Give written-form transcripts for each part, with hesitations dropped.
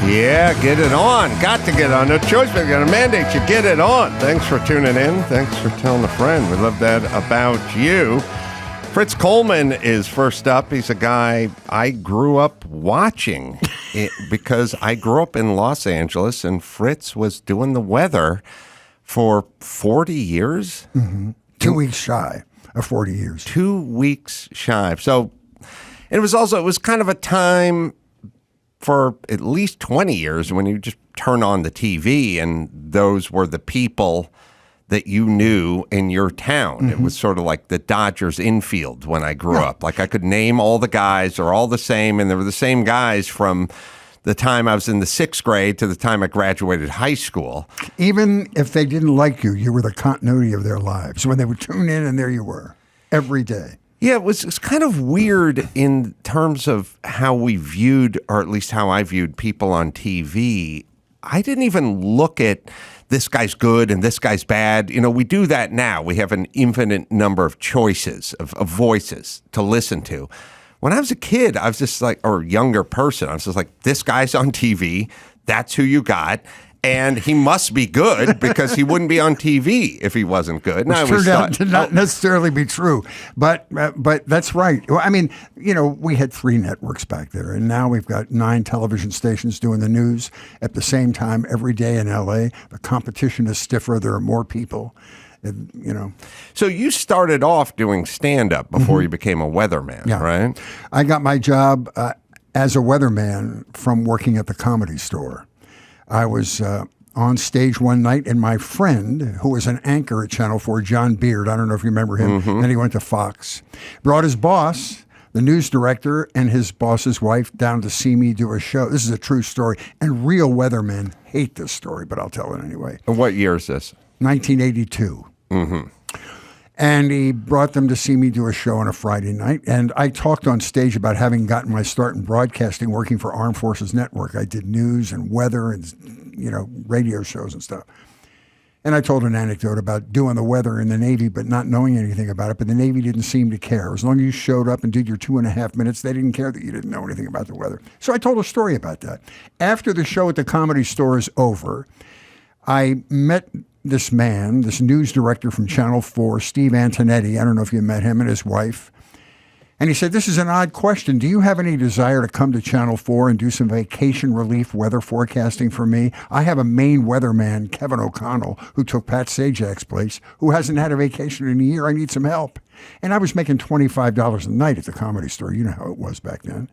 Yeah, get it on. Got to get on. No choice. We're going to mandate you get it on. Thanks for tuning in. Thanks for telling a friend. We love that about you. Fritz Coleman is first up. He's a guy I grew up watching because I grew up in Los Angeles, and Fritz was doing the weather for 40 years. Mm-hmm. 2 weeks shy of 40 years. 2 weeks shy. So it was kind of a time for at least 20 years when you just turn on the TV and those were the people that you knew in your town. Mm-hmm. It was sort of like the Dodgers infield when I grew up. Like I could name all the guys. They're all the same, and they were the same guys from the time I was in the 6th grade to the time I graduated high school. Even if they didn't like you, you were the continuity of their lives. When they would tune in, and there you were, every day. Yeah, it's kind of weird in terms of how we viewed, or at least how I viewed people on TV. I didn't even look at this guy's good and this guy's bad. You know, we do that now. We have an infinite number of choices, of voices to listen to. When I was a kid, I was just like, or younger person, I was just like, this guy's on TV. That's who you got. And he must be good because he wouldn't be on TV if he wasn't good. Which turned out to not necessarily be true. But that's right. Well, I mean, you know, we had 3 networks back there, and now we've got 9 television stations doing the news at the same time every day in L.A. The competition is stiffer. There are more people, you know. So you started off doing stand-up before you became a weatherman, right? I got my job as a weatherman from working at the Comedy Store. I was on stage one night, and my friend, who was an anchor at Channel 4, John Beard, I don't know if you remember him, then he went to Fox, brought his boss, the news director, and his boss's wife down to see me do a show. This is a true story, and real weathermen hate this story, but I'll tell it anyway. And what year is this? 1982. Mm-hmm. And he brought them to see me do a show on a Friday night. And I talked on stage about having gotten my start in broadcasting, working for Armed Forces Network. I did news and weather and, you know, radio shows and stuff. And I told an anecdote about doing the weather in the Navy, but not knowing anything about it. But the Navy didn't seem to care. As long as you showed up and did your 2.5 minutes, they didn't care that you didn't know anything about the weather. So I told a story about that. After the show at the Comedy Store is over, I met this man, this news director from Channel 4, Steve Antonetti. I don't know if you met him, and his wife. And he said, this is an odd question. Do you have any desire to come to Channel 4 and do some vacation relief weather forecasting for me? I have a Maine weatherman, Kevin O'Connell, who took Pat Sajak's place, who hasn't had a vacation in a year. I need some help. And I was making $25 a night at the Comedy Store. You know how it was back then.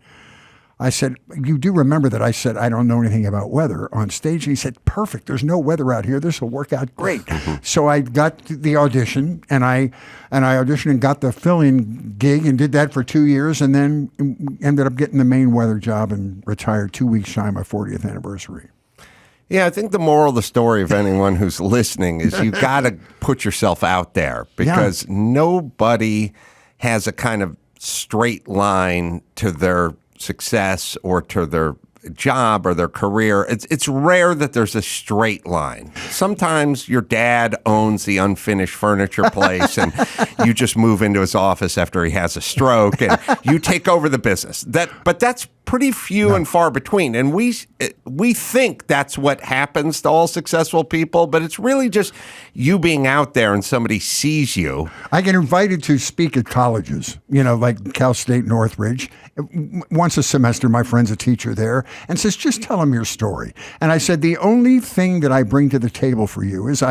I said, you do remember that I said I don't know anything about weather on stage? And he said, perfect. There's no weather out here. This will work out great. So I got the audition, and I auditioned and got the fill-in gig and did that for 2 years, and then ended up getting the Maine weather job and retired 2 weeks shy of my 40th anniversary. Yeah, I think the moral of the story of anyone who's listening is you got to put yourself out there because nobody has a kind of straight line to their success or to their job or their career. It's rare that there's a straight line. Sometimes your dad owns the unfinished furniture place and you just move into his office after he has a stroke and you take over the business. But that's pretty few and far between. And we think that's what happens to all successful people, but it's really just you being out there and somebody sees you. I get invited to speak at colleges, you know, like Cal State Northridge. Once a semester, my friend's a teacher there and says, just tell them your story. And I said, the only thing that I bring to the table for you is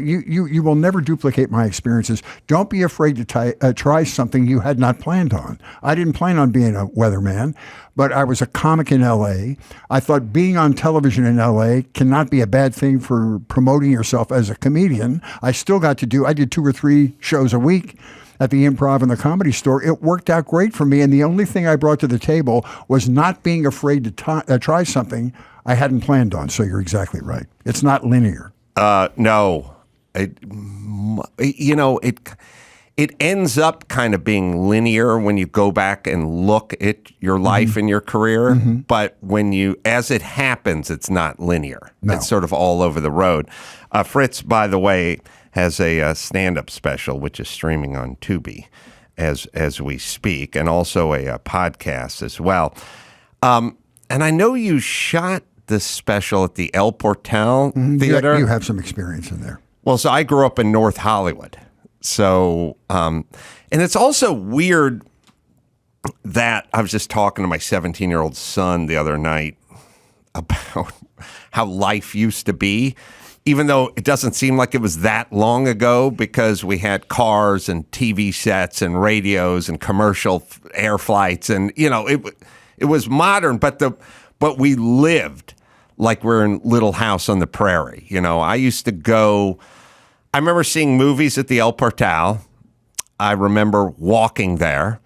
you will never duplicate my experiences. Don't be afraid to try something you had not planned on. I didn't plan on being a weatherman, but I was a comic in L.A. I thought being on television in L.A. cannot be a bad thing for promoting yourself as a comedian. I did 2 or 3 shows a week at the Improv and the Comedy Store. It worked out great for me, and the only thing I brought to the table was not being afraid to try something I hadn't planned on. So you're exactly right. It's not linear. No. It ends up kind of being linear when you go back and look at your life and your career. But as it happens, it's not linear. No. It's sort of all over the road. Fritz, by the way, has a stand-up special, which is streaming on Tubi as we speak, and also a podcast as well. And I know you shot this special at the El Portal Theater. You have some experience in there. Well, so I grew up in North Hollywood. So, and it's also weird that I was just talking to my 17-year-old son the other night about how life used to be, even though it doesn't seem like it was that long ago because we had cars and TV sets and radios and commercial air flights. And, it was modern, but we lived like we're in Little House on the Prairie. I used to go, I remember seeing movies at the El Portal. I remember walking there.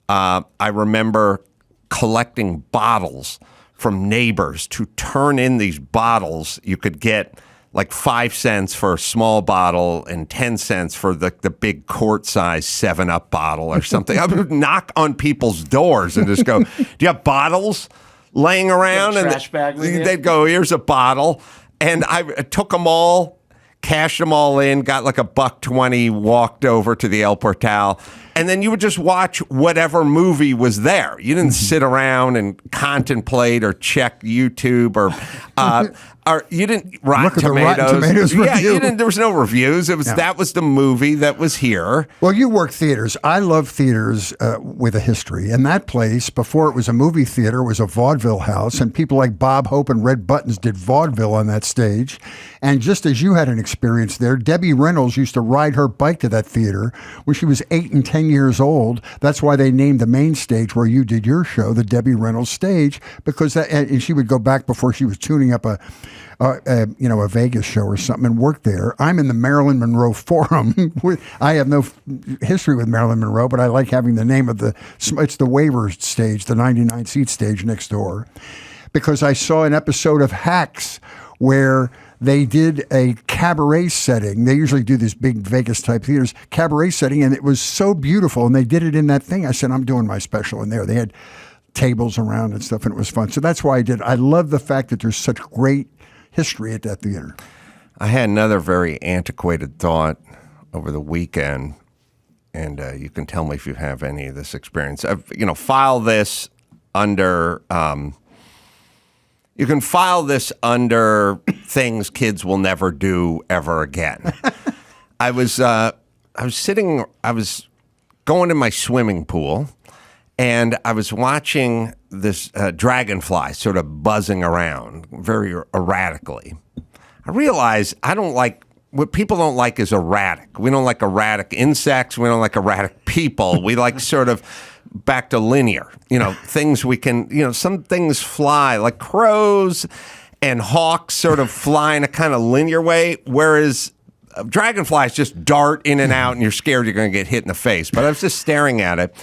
I remember collecting bottles from neighbors to turn in these bottles. You could get like 5 cents for a small bottle and 10 cents for the big quart-size 7-Up bottle or something. I would knock on people's doors and just go, do you have bottles laying around? And trash bag with you? They'd go, here's a bottle. And I took them all, cashed them all in, got like $1.20, walked over to the El Portal, and then you would just watch whatever movie was there. You didn't sit around and contemplate or check YouTube or you didn't Rotten Tomatoes. Yeah, you didn't. There was no reviews. It was that was the movie that was here. Well, you work theaters. I love theaters with a history. And that place, before it was a movie theater, was a vaudeville house, and people like Bob Hope and Red Buttons did vaudeville on that stage. And just as you had an experience there, Debbie Reynolds used to ride her bike to that theater when she was 8 and 10 years old. That's why they named the main stage where you did your show the Debbie Reynolds stage, because and she would go back before she was tuning up a Vegas show or something and work there. I'm in the Marilyn Monroe Forum. I have no history with Marilyn Monroe, but I like having the name of it's the waiver stage, the 99-seat stage next door, because I saw an episode of Hacks where they did a cabaret setting. They usually do this big Vegas type theaters, cabaret setting, and it was so beautiful. And they did it in that thing. I said, I'm doing my special in there. They had tables around and stuff, and it was fun. So that's why I did. I love the fact that there's such great history at that theater. I had another very antiquated thought over the weekend, and you can tell me if you have any of this experience. File this under. You can file this under things kids will never do ever again. I was going to my swimming pool, and I was watching this dragonfly sort of buzzing around very erratically. I realized I don't like, what people don't like is erratic. We don't like erratic insects. We don't like erratic people. We like sort of back to linear, things we can, some things fly like crows and hawks sort of fly in a kind of linear way, whereas dragonflies just dart in and out and you're scared you're going to get hit in the face. But I was just staring at it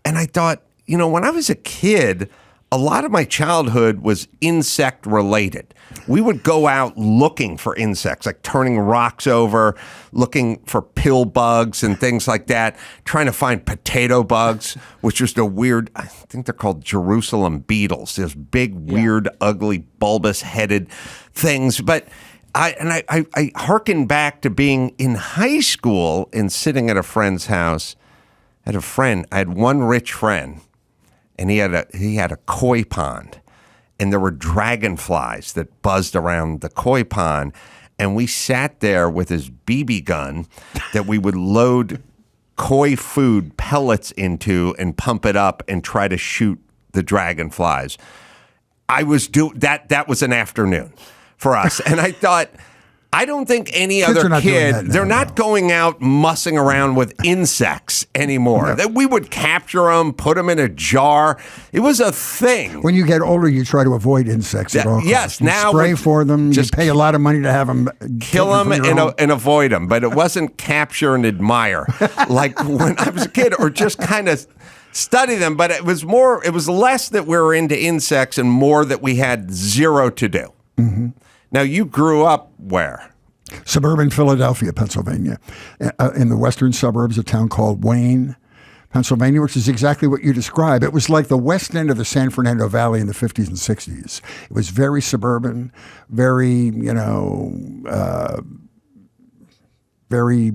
and I thought, when I was a kid, a lot of my childhood was insect related. We would go out looking for insects, like turning rocks over, looking for pill bugs and things like that, trying to find potato bugs, which was the weird, I think they're called Jerusalem beetles, those big, weird, ugly, bulbous headed things. But I hearken back to being in high school and sitting at a friend's house. I had one rich friend, and he had a koi pond, and there were dragonflies that buzzed around the koi pond, and we sat there with his BB gun that we would load koi food pellets into and pump it up and try to shoot the dragonflies. That was an afternoon for us, and I thought, I don't think any other kid, they're not going out mussing around with insects anymore. No. We would capture them, put them in a jar. It was a thing. When you get older, you try to avoid insects at all costs. Yes, you now spray for them. You pay a lot of money to have them. Kill them and avoid them. But it wasn't capture and admire like when I was a kid, or just kind of study them. But it was less that we were into insects and more that we had zero to do. Mm-hmm. Now, you grew up where? Suburban Philadelphia, Pennsylvania, in the western suburbs, a town called Wayne, Pennsylvania, which is exactly what you describe. It was like the west end of the San Fernando Valley in the 50s and 60s. It was very suburban, very, very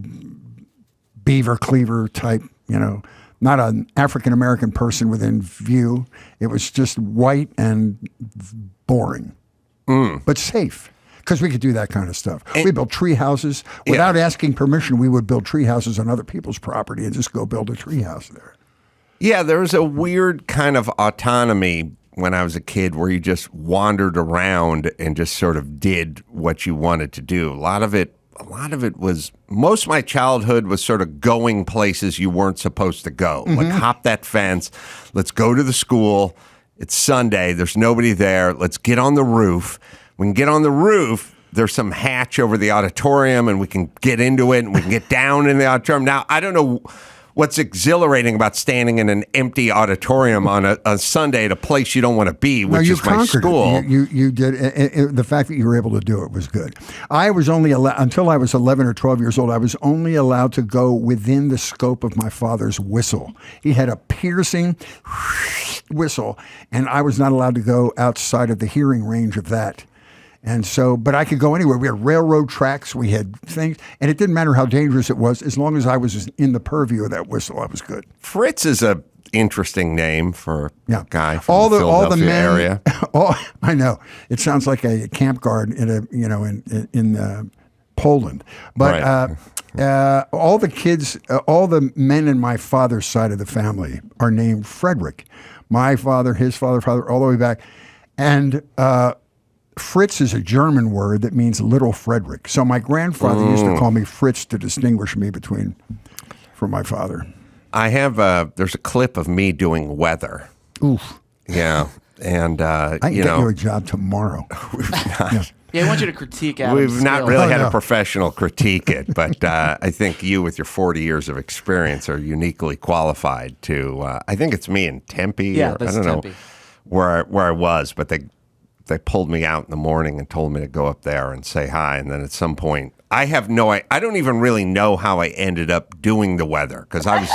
beaver cleaver type, not an African-American person within view. It was just white and boring. but safe. Because we could do that kind of stuff. We built tree houses. Without asking permission, we would build tree houses on other people's property and just go build a tree house there. Yeah, there was a weird kind of autonomy when I was a kid where you just wandered around and just sort of did what you wanted to do. A lot of it was, most of my childhood was sort of going places you weren't supposed to go. Like, hop that fence. Let's go to the school. It's Sunday. There's nobody there. Let's get on the roof. We can get on the roof. There's some hatch over the auditorium, and we can get into it, and we can get down in the auditorium. Now, I don't know what's exhilarating about standing in an empty auditorium on a Sunday at a place you don't want to be, which is my school. You did. The fact that you were able to do it was good. I was only until I was 11 or 12 years old, I was only allowed to go within the scope of my father's whistle. He had a piercing whistle, and I was not allowed to go outside of the hearing range of that. And so, but I could go anywhere. We had railroad tracks, we had things, and it didn't matter how dangerous it was. As long as I was in the purview of that whistle, I was good. Fritz is a interesting name for a guy from the Philadelphia area. I know. It sounds like a camp guard in Poland. But all the kids, all the men in my father's side of the family are named Frederick. My father, his father, all the way back. And Fritz is a German word that means little Frederick. So my grandfather used to call me Fritz to distinguish me from my father. I have there's a clip of me doing weather. Oof. Yeah. And, I can get you a job tomorrow. Yeah, I want you to critique Adam's We've not skill. really had a professional critique it, but I think you, with your 40 years of experience, are uniquely qualified to. I think it's me in Tempe. Yeah, or, that's I don't Tempe. know where I was, but they pulled me out in the morning and told me to go up there and say hi. And then at some point, I don't even really know how I ended up doing the weather because I was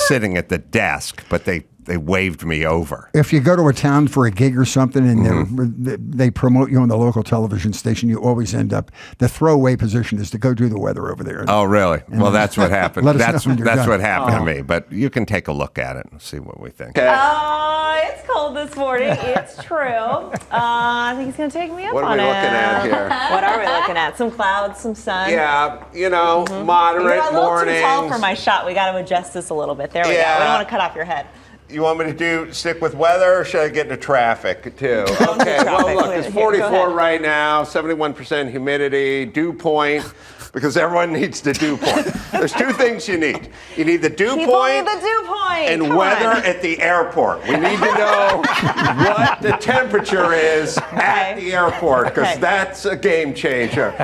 sitting at the desk, but they waved me over. If you go to a town for a gig or something and they promote you on the local television station, you always end up, the throwaway position is to go do the weather over there. Oh, really? Well, that's what happened. Let us know when you're That's done. what happened to me. But you can take a look at it and see what we think. It's cold this morning. It's true. I think he's going to take me up What on are we it. looking at here? What are we looking at? Some clouds, some sun. Yeah, You're moderate a little mornings. too tall for my shot. We got to adjust this a little bit. There we go. We don't want to cut off your head. You want me to stick with weather, or should I get into traffic too? Okay, well, traffic. look, it's Here, go 44 ahead. right now, 71% humidity, dew point, because everyone needs the dew point. There's two things you need. You need the dew People point need the dew point. and Come weather on. at the airport. We need to know what the temperature is at the airport, because Okay. that's a game changer.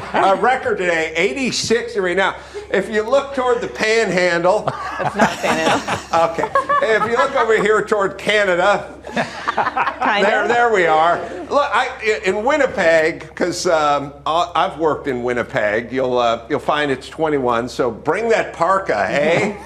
Record today, 86 right now. If you look toward the panhandle, That's not Santa. okay. If you look over here toward Canada, Kind of. there we are. Look, in Winnipeg, because I've worked in Winnipeg, you'll find it's 21. So bring that parka, eh?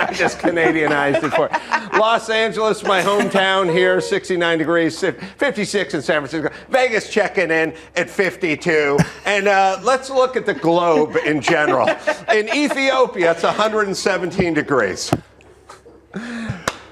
I just Canadianized it for you. Los Angeles, my hometown here, 69 degrees, 56 in San Francisco. Vegas checking in at 52. And let's look at the globe in general. In Ethiopia, it's 117 degrees.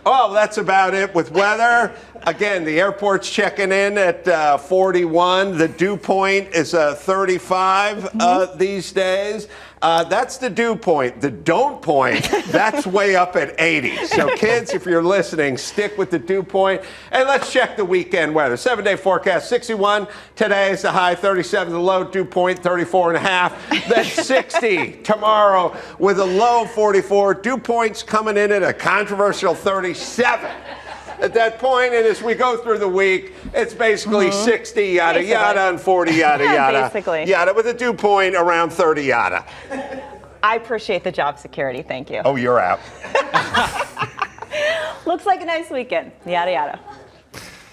Oh, that's about it with weather. Again, the airport's checking in at 41. The dew point is 35 these days. That's the dew point. The don't point, that's way up at 80. So kids, if you're listening, stick with the dew point. And let's check the weekend weather. 7-day forecast, 61. Today is the high, 37 the low, dew point 34 and a half. Then 60 tomorrow with a low 44. Dew point's coming in at a controversial 37. At that point, and as we go through the week, it's basically 60 yada Basically. yada and 40 yada yada. Basically. Yada with a dew point around 30 yada. I appreciate the job security. Thank you. Oh, you're out. Looks like a nice weekend. Yada, yada.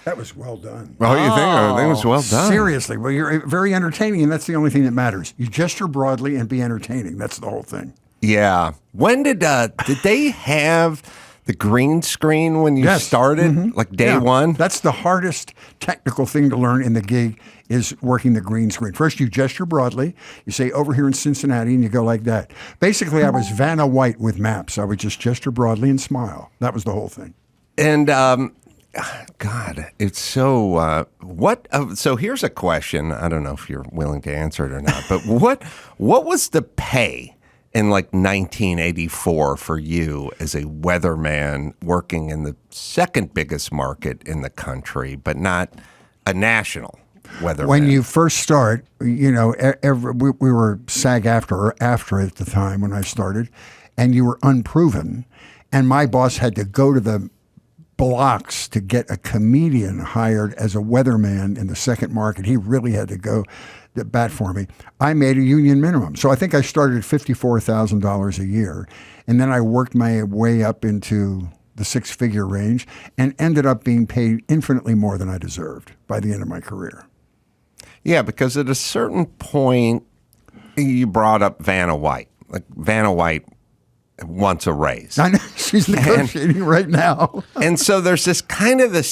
That was well done. Oh, you think? I think it was well done. Seriously, well, you're very entertaining, and that's the only thing that matters. You gesture broadly and be entertaining. That's the whole thing. Yeah. When did they have the green screen when you started, like day one? That's the hardest technical thing to learn in the gig is working the green screen. First, you gesture broadly. You say, over here in Cincinnati, and you go like that. Basically, I was Vanna White with maps. I would just gesture broadly and smile. That was the whole thing. And God, it's so. So here's a question. I don't know if you're willing to answer it or not. But what was the pay in like 1984 for you as a weatherman working in the second biggest market in the country, but not a national weatherman? When you first start, we were SAG-AFTRA at the time when I started, and you were unproven, and my boss had to go to the blocks to get a comedian hired as a weatherman in the second market. He really had to go to bat for me. I made a union minimum. So I think I started at $54,000 a year. And then I worked my way up into the six-figure range and ended up being paid infinitely more than I deserved by the end of my career. Yeah, because at a certain point, you brought up Vanna White. Like Vanna White wants a raise. I know, she's negotiating right now. And so there's this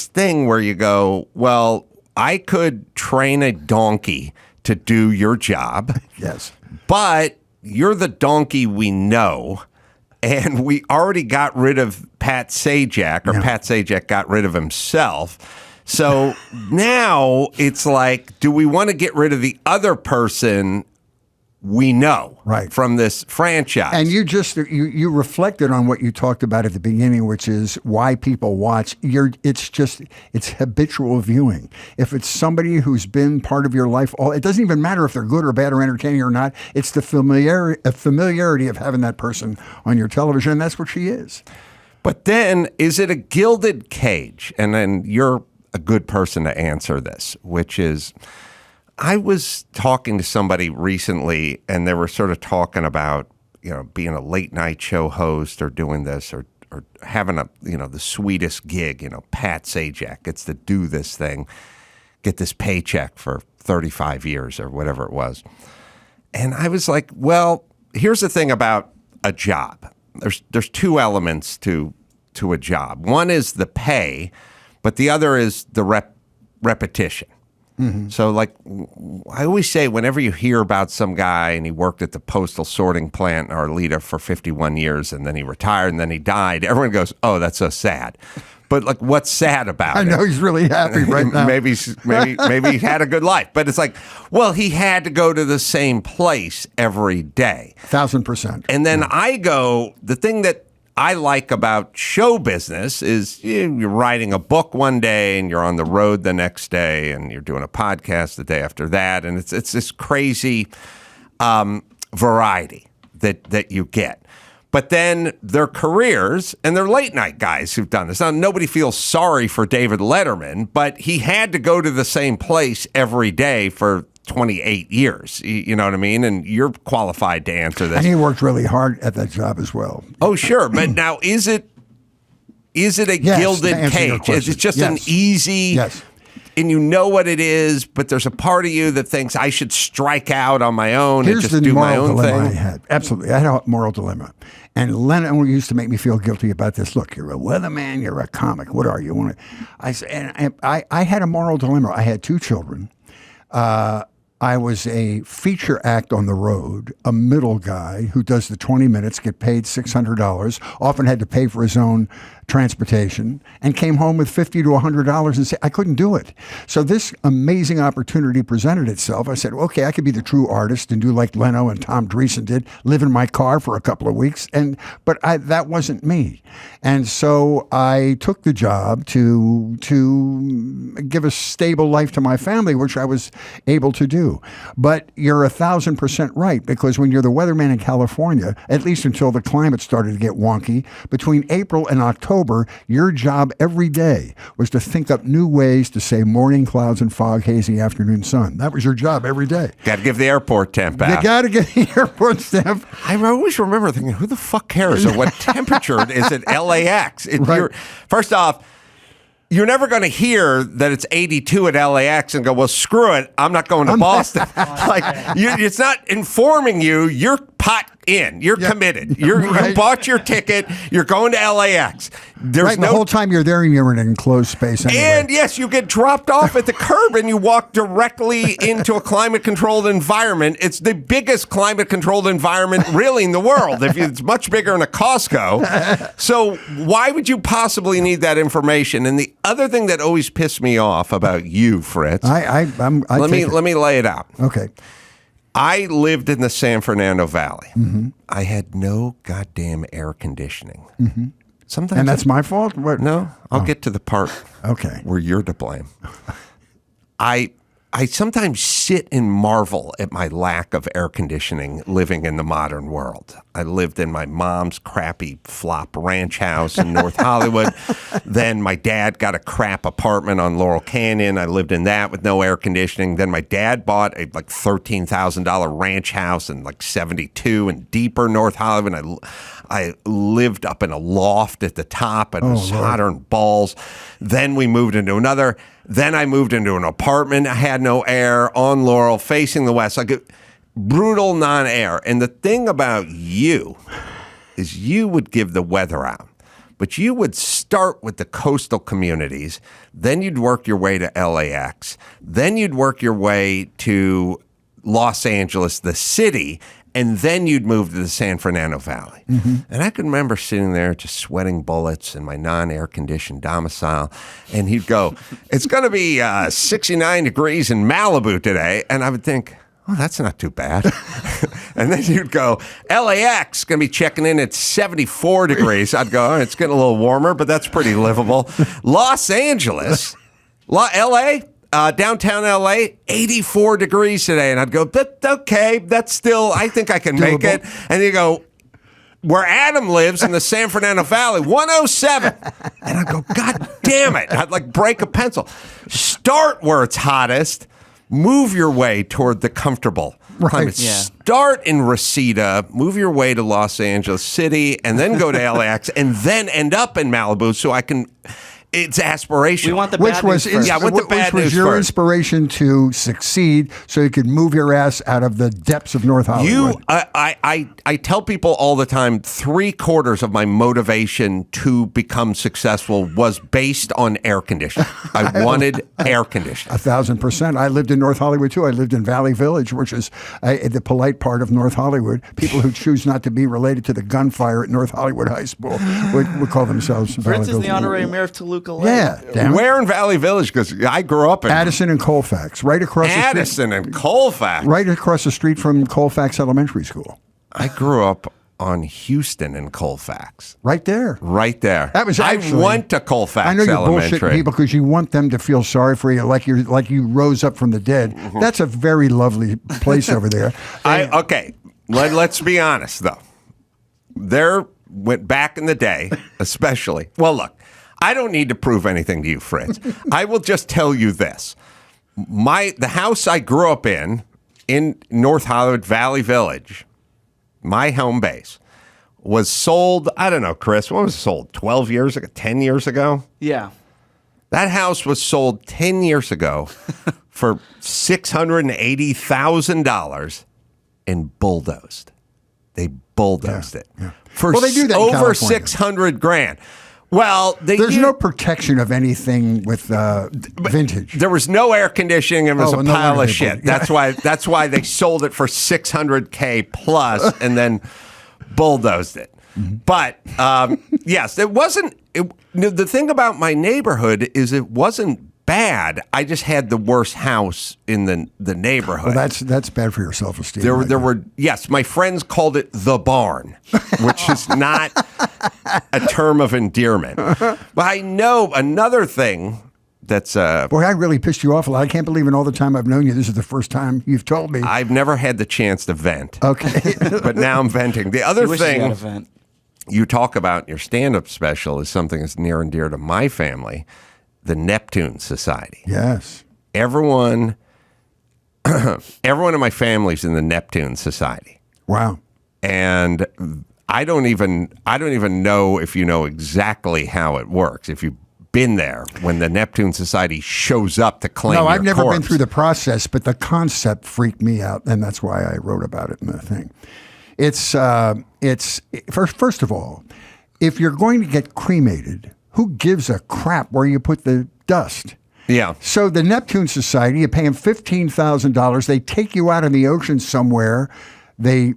thing where you go, well, I could train a donkey to do your job. Yes. But you're the donkey we know, and we already got rid of Pat Sajak, or Pat Sajak got rid of himself. So now it's like, do we want to get rid of the other person we know from this franchise? And you reflected on what you talked about at the beginning, which is why people watch. It's habitual viewing. If it's somebody who's been part of your life, it doesn't even matter if they're good or bad or entertaining or not. It's the familiarity of having that person on your television, and that's what she is. But then, is it a gilded cage? And then you're a good person to answer this, which is, I was talking to somebody recently, and they were sort of talking about, being a late night show host or doing this or having the sweetest gig. Pat Sajak gets to do this thing, get this paycheck for 35 years or whatever it was. And I was like, well, here's the thing about a job. There's two elements to a job. One is the pay, but the other is the repetition. Mm-hmm. So, like, I always say, whenever you hear about some guy and he worked at the postal sorting plant in Arleta for 51 years and then he retired and then he died, everyone goes, oh, that's so sad. But, like, what's sad about it? I know he's really happy right now. maybe he had a good life. But it's like, well, he had to go to the same place every day. 1,000%. And then I go, the thing that I like about show business is you're writing a book one day and you're on the road the next day and you're doing a podcast the day after that. And it's this crazy variety that you get. But then their careers, and they're late night guys who've done this. Now, nobody feels sorry for David Letterman, but he had to go to the same place every day for 28 years. You know what I mean? And you're qualified to answer this. And he worked really hard at that job as well. Oh, sure. But now, is it a gilded cage? Is it just an easy... Yes. And you know what it is, but there's a part of you that thinks I should strike out on my own and just do my own thing. I had. Absolutely. I had a moral dilemma. And Lennon used to make me feel guilty about this. Look, you're a weatherman, you're a comic. What are you? I had a moral dilemma. I had two children. I was a feature act on the road, a middle guy who does the 20 minutes, get paid $600, often had to pay for his own transportation, and came home with $50 to $100 and said, I couldn't do it. So this amazing opportunity presented itself. I said, okay, I could be the true artist and do like Leno and Tom Dreesen did, live in my car for a couple of weeks. But that wasn't me. And so I took the job to give a stable life to my family, which I was able to do. But you're 1,000% right, because when you're the weatherman in California, at least until the climate started to get wonky, between April and October, your job every day was to think up new ways to say morning clouds and fog, hazy afternoon sun. That was your job every day. Got to give the airport temp out. You got to get the airport temp. I always remember thinking, who the fuck cares what temperature it is at LAX? Right. First off, you're never going to hear that it's 82 at LAX and go, well, screw it, I'm not going to Boston. It's not informing you. You're pot in. You're committed. You bought your ticket. You're going to LAX. There's the whole time you're there, you're in an enclosed space anyway. And yes, you get dropped off at the curb and you walk directly into a climate-controlled environment. It's the biggest climate-controlled environment really in the world. It's much bigger than a Costco. So why would you possibly need that information? And the other thing that always pissed me off about you, Fritz, let me lay it out. Okay. I lived in the San Fernando Valley. Mm-hmm. I had no goddamn air conditioning. Mm-hmm. Sometimes, and that's my fault? What? No, I'll get to the part where you're to blame. I sometimes sit and marvel at my lack of air conditioning living in the modern world. I lived in my mom's crappy flop ranch house in North Hollywood. Then my dad got a crap apartment on Laurel Canyon. I lived in that with no air conditioning. Then my dad bought a like $13,000 ranch house in like 72 in deeper North Hollywood. I lived up in a loft at the top and it was hotter than balls. Then we moved into another. Then I moved into an apartment. I had no air on Laurel facing the west. Like brutal non-air. And the thing about you is you would give the weather out. But you would start with the coastal communities. Then you'd work your way to LAX. Then you'd work your way to Los Angeles, the city. And then you'd move to the San Fernando Valley. Mm-hmm. And I can remember sitting there just sweating bullets in my non-air-conditioned domicile. And he'd go, it's going to be 69 degrees in Malibu today. And I would think, oh, that's not too bad. And then you'd go, LAX going to be checking in at 74 degrees. I'd go, oh, it's getting a little warmer, but that's pretty livable. Los Angeles, LA, downtown LA, 84 degrees today. And I'd go, okay, that's still, I think I can make it. And you go, where Adam lives in the San Fernando Valley, 107. And I'd go, God damn it. I'd like break a pencil. Start where it's hottest. Move your way toward the comfortable climate. Yeah. Start in Reseda, move your way to Los Angeles City, and then go to LAX, and then end up in Malibu so I can... It's aspirational. We want the bad news first. Yeah, which was your inspiration to succeed so you could move your ass out of the depths of North Hollywood? I tell people all the time, 3/4 of my motivation to become successful was based on air conditioning. I wanted air conditioning. 1,000%. I lived in North Hollywood, too. I lived in Valley Village, which is the polite part of North Hollywood. People who choose not to be related to the gunfire at North Hollywood High School would call themselves Valley Fritz Village. is the honorary mayor of Toluca. Yeah, damn it. Where in Valley Village? Because I grew up in Addison and Colfax, right across the street. Addison and Colfax, right across the street from Colfax Elementary School. I grew up on Houston and Colfax, right there. That was actually, I went to Colfax. I know you're Elementary. bullshitting people because you want them to feel sorry for you, like you rose up from the dead. Mm-hmm. That's a very lovely place over there. Let's be honest though. There went back in the day, especially. Well, look. I don't need to prove anything to you, Fritz. I will just tell you this. The house I grew up in North Hollywood, Valley Village, my home base, was sold, I don't know, Chris, when was it sold? 12 years ago? 10 years ago? Yeah. That house was sold 10 years ago for $680,000 and bulldozed. They bulldozed it. Yeah. For they do that over $600,000. Well, there's no protection of anything with vintage. There was no air conditioning and it was a pile of shit. Yeah. That's why they sold it for $600K plus and then bulldozed it. Mm-hmm. But yes, it wasn't. The thing about my neighborhood is it wasn't bad. I just had the worst house in the neighborhood. Well, that's bad for your self-esteem. There were my friends called it the barn, which is not a term of endearment. But I know another thing that's boy, I really pissed you off a lot. I can't believe in all the time I've known you, this is the first time you've told me. I've never had the chance to vent. Okay. But now I'm venting. The other thing you talk about in your stand-up special is something that's near and dear to my family. The Neptune Society. Yes. Everyone in my family's in the Neptune Society. Wow. And I don't even know if you know exactly how it works. If you've been there when the Neptune Society shows up to claim your I've never corpse. been through the process, but the concept freaked me out, and that's why I wrote about it in the thing. It's first of all, if you're going to get cremated, who gives a crap where you put the dust? Yeah. So the Neptune Society, you pay them $15,000. They take you out in the ocean somewhere. They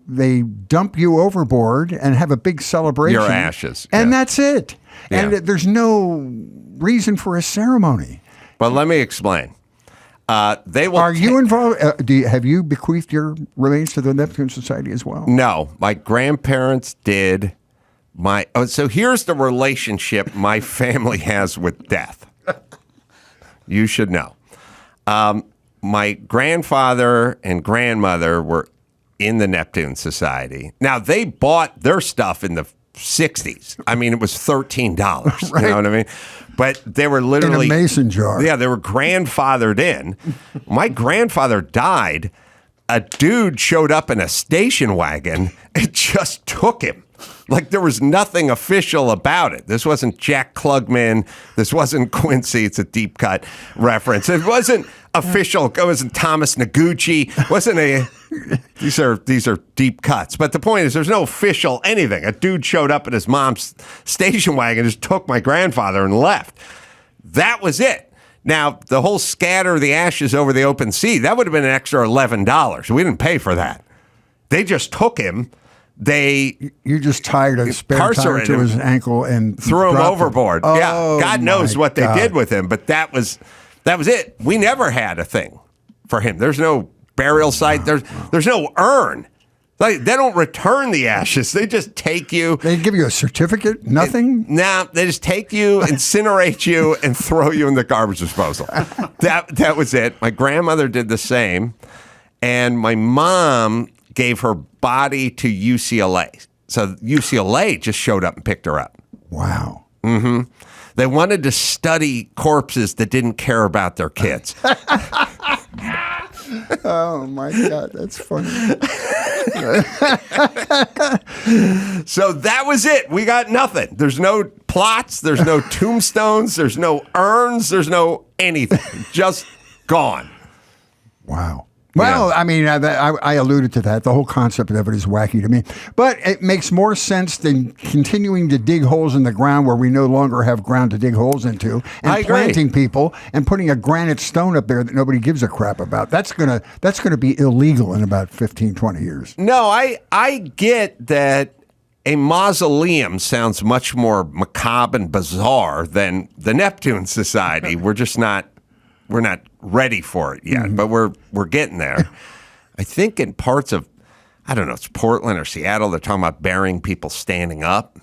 dump you overboard and have a big celebration. Your ashes. And yeah. that's it. Yeah. And there's no reason for a ceremony. But let me explain. They will. Are you involved? Have you bequeathed your remains to the Neptune Society as well? No, my grandparents did. So here's the relationship my family has with death. You should know. My grandfather and grandmother were in the Neptune Society. Now, they bought their stuff in the 60s. I mean, it was $13. Right. You know what I mean? But they were literally in a mason jar. Yeah, they were grandfathered in. My grandfather died. A dude showed up in a station wagon and just took him. Like there was nothing official about it. This wasn't Jack Klugman. This wasn't Quincy. It's a deep cut reference. It wasn't official. It wasn't Thomas Noguchi. It wasn't a. These are deep cuts. But the point is, there's no official anything. A dude showed up in his mom's station wagon, just took my grandfather and left. That was it. Now the whole scatter the ashes over the open sea, that would have been an extra $11. We didn't pay for that. They just took him. You just tied a spare tire to his ankle and threw him overboard. Oh, yeah, God knows what they did with him, but that was it. We never had a thing for him. There's no burial site. There's no urn. Like they don't return the ashes. They just take you. They give you a certificate. Nothing. They just take you, incinerate you, and throw you in the garbage disposal. That was it. My grandmother did the same, and my mom gave her body to UCLA. So UCLA just showed up and picked her up. Wow. Mm-hmm. They wanted to study corpses that didn't care about their kids. Oh, my God. That's funny. So that was it. We got nothing. There's no plots. There's no tombstones. There's no urns. There's no anything. Just gone. Wow. Well, I mean, I alluded to that. The whole concept of it is wacky to me. But it makes more sense than continuing to dig holes in the ground where we no longer have ground to dig holes into and planting people and putting a granite stone up there that nobody gives a crap about. That's gonna be illegal in about 15, 20 years. No, I get that a mausoleum sounds much more macabre and bizarre than the Neptune Society. We're not ready for it yet, but we're getting there. I think in parts of, I don't know, it's Portland or Seattle, they're talking about burying people standing up,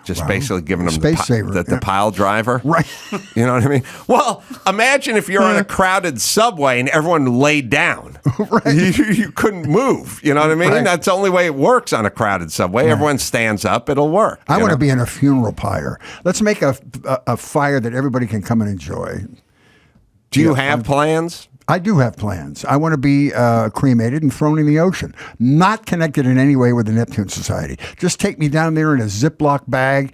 just basically giving them the pile driver. Right. You know what I mean? Well, imagine if you're on a crowded subway and everyone laid down. Right. You couldn't move. You know what I mean? Right. That's the only way it works on a crowded subway. Right. Everyone stands up. It'll work. I want to be in a funeral pyre. Let's make a fire that everybody can come and enjoy. Do you have plans? I do have plans. I want to be cremated and thrown in the ocean. Not connected in any way with the Neptune Society. Just take me down there in a Ziploc bag.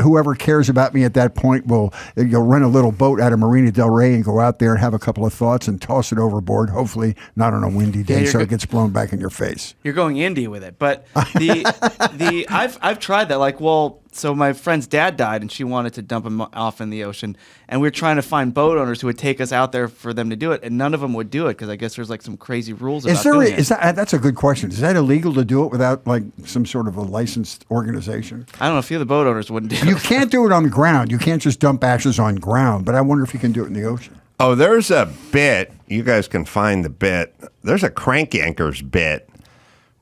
Whoever cares about me at that point you'll rent a little boat out of Marina Del Rey and go out there and have a couple of thoughts and toss it overboard. Hopefully not on a windy day so it gets blown back in your face. You're going indie with it, but I've tried that. So my friend's dad died, and she wanted to dump him off in the ocean, and we were trying to find boat owners who would take us out there for them to do it, and none of them would do it because I guess there's some crazy rules about doing it. That's a good question. Is that illegal to do it without some sort of a licensed organization? I don't know. A few of the boat owners wouldn't do it. You can't do it on the ground. You can't just dump ashes on ground, but I wonder if you can do it in the ocean. Oh, there's a bit. You guys can find the bit. There's a Crank Yankers bit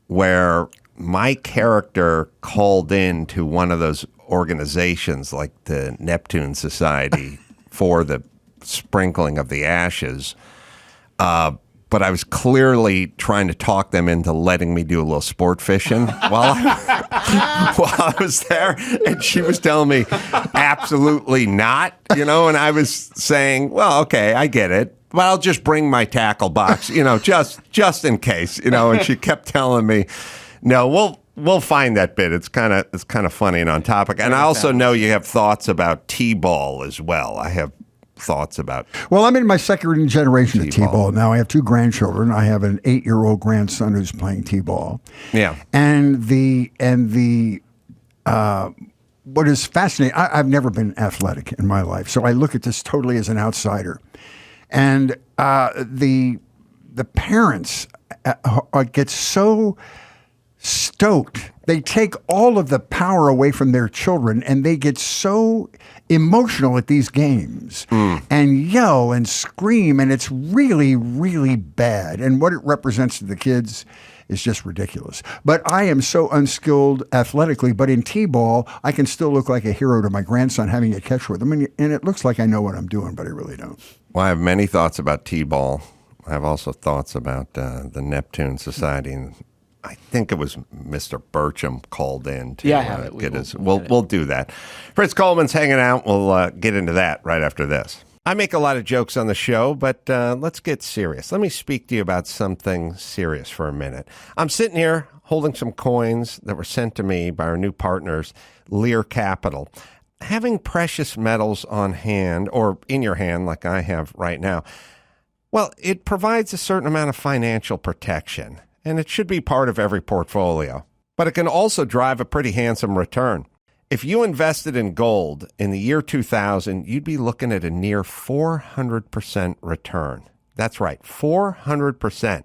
where my character called in to one of those organizations like the Neptune Society for the sprinkling of the ashes. But I was clearly trying to talk them into letting me do a little sport fishing while I was there. And she was telling me, absolutely not, and I was saying, well, okay, I get it. But I'll just bring my tackle box, just in case, and she kept telling me, no, we'll find that bit. It's kind of funny and on topic. And I also know you have thoughts about T-ball as well. I have thoughts about. Well, I'm in my second generation of T-ball. T-ball. Now I have 2 grandchildren. I have an 8-year-old grandson who's playing T-ball. Yeah. And what is fascinating, I've never been athletic in my life, so I look at this totally as an outsider. And the parents get so stoked. They take all of the power away from their children, and they get so emotional at these games and yell and scream, and it's really, really bad. And what it represents to the kids is just ridiculous. But I am so unskilled athletically, but in T-ball, I can still look like a hero to my grandson having a catch with him. And it looks like I know what I'm doing, but I really don't. Well, I have many thoughts about T-ball. I have also thoughts about the Neptune Society. And I think it was Mr. Burcham called in to I have it. get his. We'll do that. Fritz Coleman's hanging out. We'll get into that right after this. I make a lot of jokes on the show, but let's get serious. Let me speak to you about something serious for a minute. I'm sitting here holding some coins that were sent to me by our new partners, Lear Capital. Having precious metals on hand, or in your hand like I have right now, well, it provides a certain amount of financial protection, and it should be part of every portfolio. But it can also drive a pretty handsome return. If you invested in gold in the year 2000, you'd be looking at a near 400% return. That's right, 400%.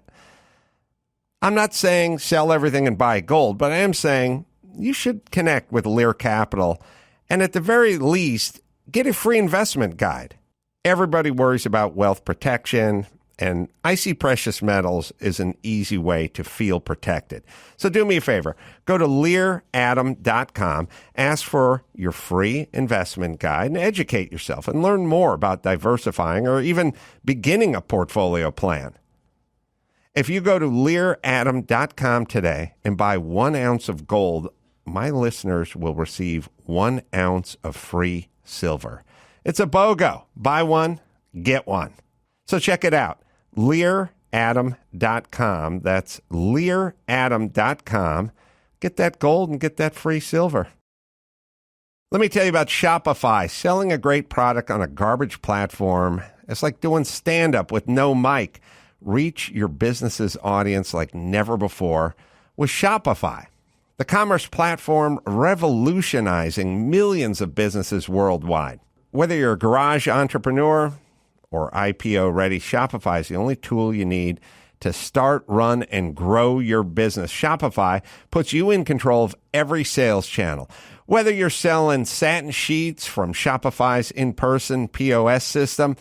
I'm not saying sell everything and buy gold, but I am saying you should connect with Lear Capital and at the very least, get a free investment guide. Everybody worries about wealth protection, and I see precious metals is an easy way to feel protected. So do me a favor. Go to learadam.com, ask for your free investment guide, and educate yourself and learn more about diversifying or even beginning a portfolio plan. If you go to learadam.com today and buy 1 ounce of gold, my listeners will receive 1 ounce of free silver. It's a BOGO. Buy one, get one. So check it out. LearAdam.com. That's LearAdam.com. Get that gold and get that free silver. Let me tell you about Shopify. Selling a great product on a garbage platform, it's like doing stand-up with no mic. Reach your business's audience like never before with Shopify, the commerce platform revolutionizing millions of businesses worldwide. Whether you're a garage entrepreneur or IPO ready, Shopify is the only tool you need to start, run, and grow your business. Shopify puts you in control of every sales channel. Whether you're selling satin sheets from Shopify's in-person POS system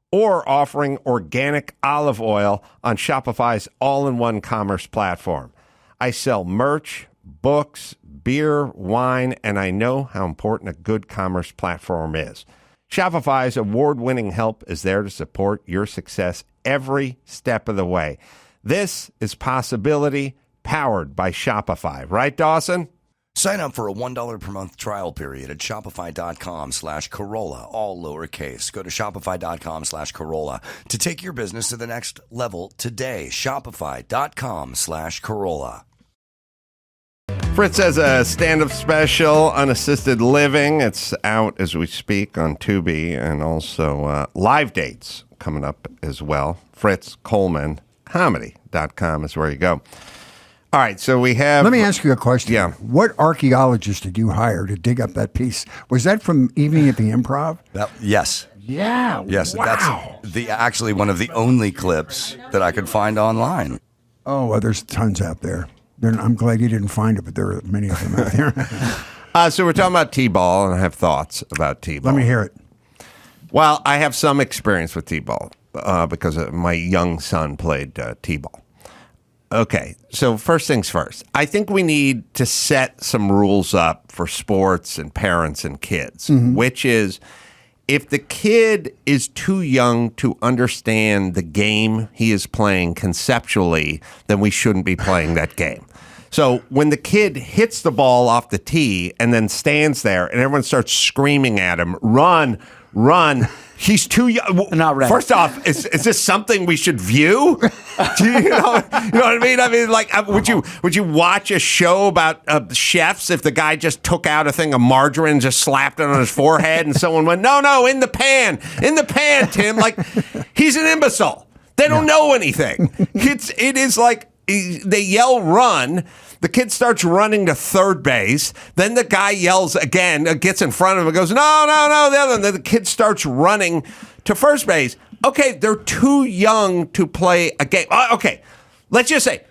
or offering organic olive oil on Shopify's all-in-one commerce platform. I sell merch, books, beer, wine, and I know how important a good commerce platform is. Shopify's award-winning help is there to support your success every step of the way. This is Possibility, powered by Shopify. Right, Dawson? Sign up for a $1 per month trial period at shopify.com/Carolla, all lowercase. Go to shopify.com/Carolla to take your business to the next level today. Shopify.com/Carolla. Fritz has a stand-up special, Unassisted Living. It's out as we speak on Tubi, and also live dates coming up as well. Fritz Coleman, comedy.com is where you go. All right, so we have... Let me ask you a question. Yeah. What archaeologist did you hire to dig up that piece? Was that from Evening at the Improv? Yes. Yeah. Yes. Wow. That's actually one of the only clips that I could find online. Oh, well, there's tons out there. I'm glad you didn't find it, but there are many of them out there. So we're talking about T-ball, and I have thoughts about T-ball. Let me hear it. Well, I have some experience with T-ball because my young son played T-ball. Okay, so first things first. I think we need to set some rules up for sports and parents and kids, which is if the kid is too young to understand the game he is playing conceptually, then we shouldn't be playing that game. So when the kid hits the ball off the tee and then stands there and everyone starts screaming at him, run, run. He's too young. Not ready. First off, is this something we should view? You know what I mean? I mean, like, would you watch a show about chefs if the guy just took out a thing of margarine, and just slapped it on his forehead, and someone went, no, in the pan, Tim. Like, he's an imbecile. They don't know anything. It is like they yell run. The kid starts running to third base. Then the guy yells again, gets in front of him and goes, no. The other. And then the kid starts running to first base. Okay, they're too young to play a game. Okay, let's just say,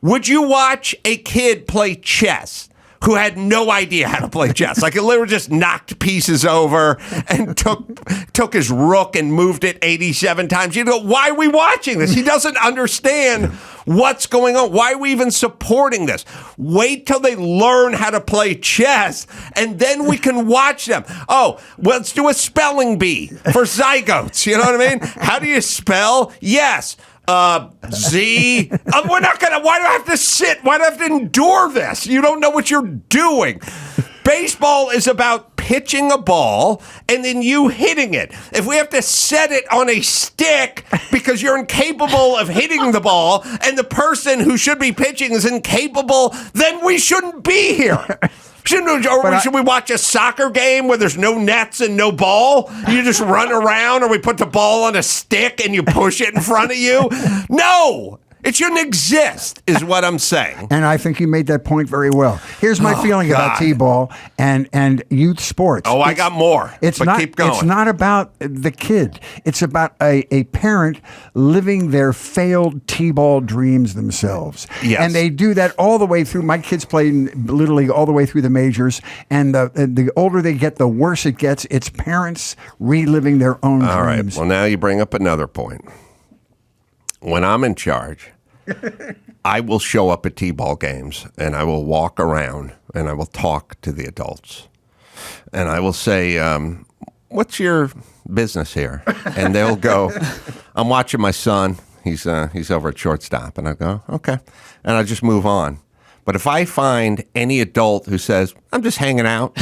would you watch a kid play chess who had no idea how to play chess? Like, it literally just knocked pieces over and took his rook and moved it 87 times. You go, why are we watching this? He doesn't understand what's going on. Why are we even supporting this? Wait till they learn how to play chess, and then we can watch them. Oh, well, let's do a spelling bee for zygotes. You know what I mean? How do you spell? Yes. Z. We're not gonna. Why do I have to sit? Why do I have to endure this? You don't know what you're doing. Baseball is about pitching a ball and then you hitting it. If we have to set it on a stick because you're incapable of hitting the ball and the person who should be pitching is incapable, then we shouldn't be here. Should we watch a soccer game where there's no nets and no ball? You just run around, or we put the ball on a stick and you push it in front of you? No! It shouldn't exist, is what I'm saying. And I think you made that point very well. Here's my feeling about T-ball and youth sports. I got more. But keep going. It's not about the kid. It's about a parent living their failed T-ball dreams themselves. Yes. And they do that all the way through. My kids played in Little League all the way through the majors. And the older they get, the worse it gets. It's parents reliving their own dreams. All right. Well, now you bring up another point. When I'm in charge, I will show up at T-ball games and I will walk around and I will talk to the adults. And I will say, what's your business here? And they'll go, I'm watching my son. He's over at shortstop. And I go, okay. And I just move on. But if I find any adult who says, I'm just hanging out,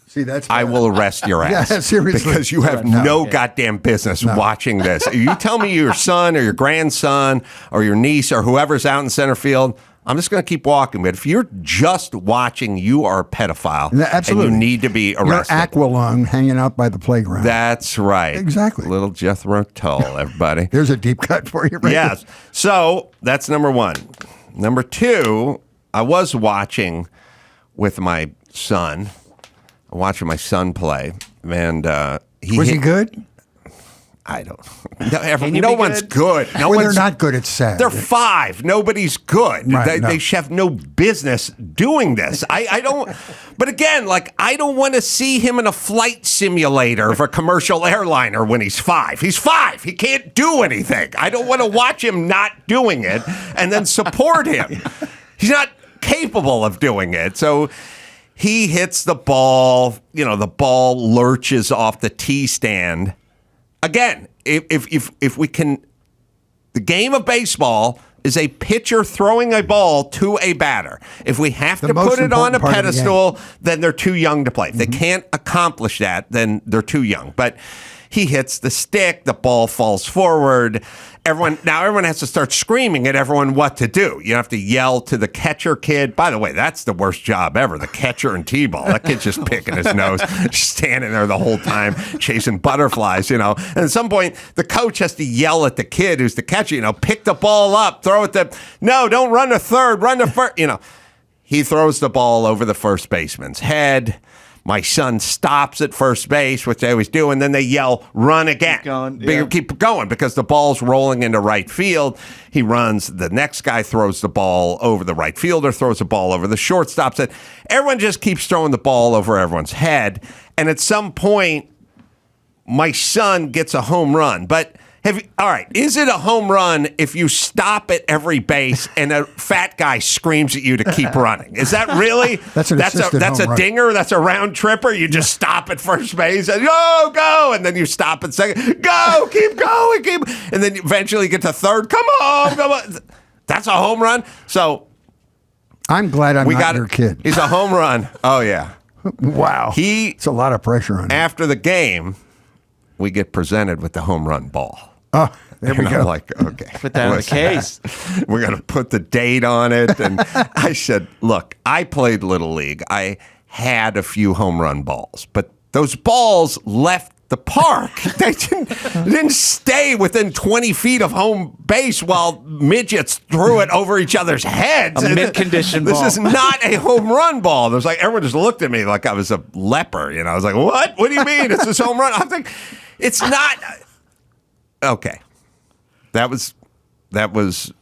See, that's I will arrest your ass. Yeah, seriously. Because you have no goddamn business watching this. You tell me your son or your grandson or your niece or whoever's out in center field, I'm just going to keep walking. But if you're just watching, you are a pedophile. Absolutely. And you need to be arrested. You're Aqualung hanging out by the playground. That's right. Exactly. Little Jethro Tull, everybody. There's a deep cut for you right Yes. there. So that's number one. Number two, I was watching with my son. Watching my son play, and Was he good? I don't. No one's good. No When one's, they're not good, it's sad. They're 5. Nobody's good. Right, They should have no business doing this. I don't. But again, like, I don't want to see him in a flight simulator of a commercial airliner when he's 5. He's 5. He can't do anything. I don't want to watch him not doing it and then support him. He's not capable of doing it. So he hits the ball, the ball lurches off the tee stand. Again, if we can, the game of baseball is a pitcher throwing a ball to a batter. If we have to put it on a pedestal, then they're too young to play. If they can't accomplish that, then they're too young. But he hits the stick, the ball falls forward. Everyone has to start screaming at everyone what to do. You have to yell to the catcher kid. By the way, that's the worst job ever, the catcher in T-ball. That kid's just picking his nose, standing there the whole time, chasing butterflies, And at some point, the coach has to yell at the kid who's the catcher, pick the ball up, throw it no, don't run to third, run to first, He throws the ball over the first baseman's head. My son stops at first base, which they always do, and then they yell, run again. Keep going, because the ball's rolling into right field. He runs. The next guy throws the ball over the right fielder, throws the ball over the shortstop. Everyone just keeps throwing the ball over everyone's head. And at some point, my son gets a home run. But all right, is it a home run if you stop at every base and a fat guy screams at you to keep running? Is that really? That's a dinger? That's a round tripper? You just stop at first base and go, and then you stop at second. Go, keep going, and then eventually you get to third. Come on. That's a home run. So I'm glad I'm not your kid. He's a home run. Oh, yeah. Wow. It's a lot of pressure on him. After the game, we get presented with the home run ball. Oh, there we And go. I'm like, okay. Put that in the case. We're going to put the date on it. And I said, look, I played Little League. I had a few home run balls, but those balls left the park. They didn't stay within 20 feet of home base while midgets threw it over each other's heads. A mint-conditioned This ball. is not a home run ball. There's like, everyone just looked at me like I was a leper. I was like, what? What do you mean? It's this home run. I think it's not. Okay. That was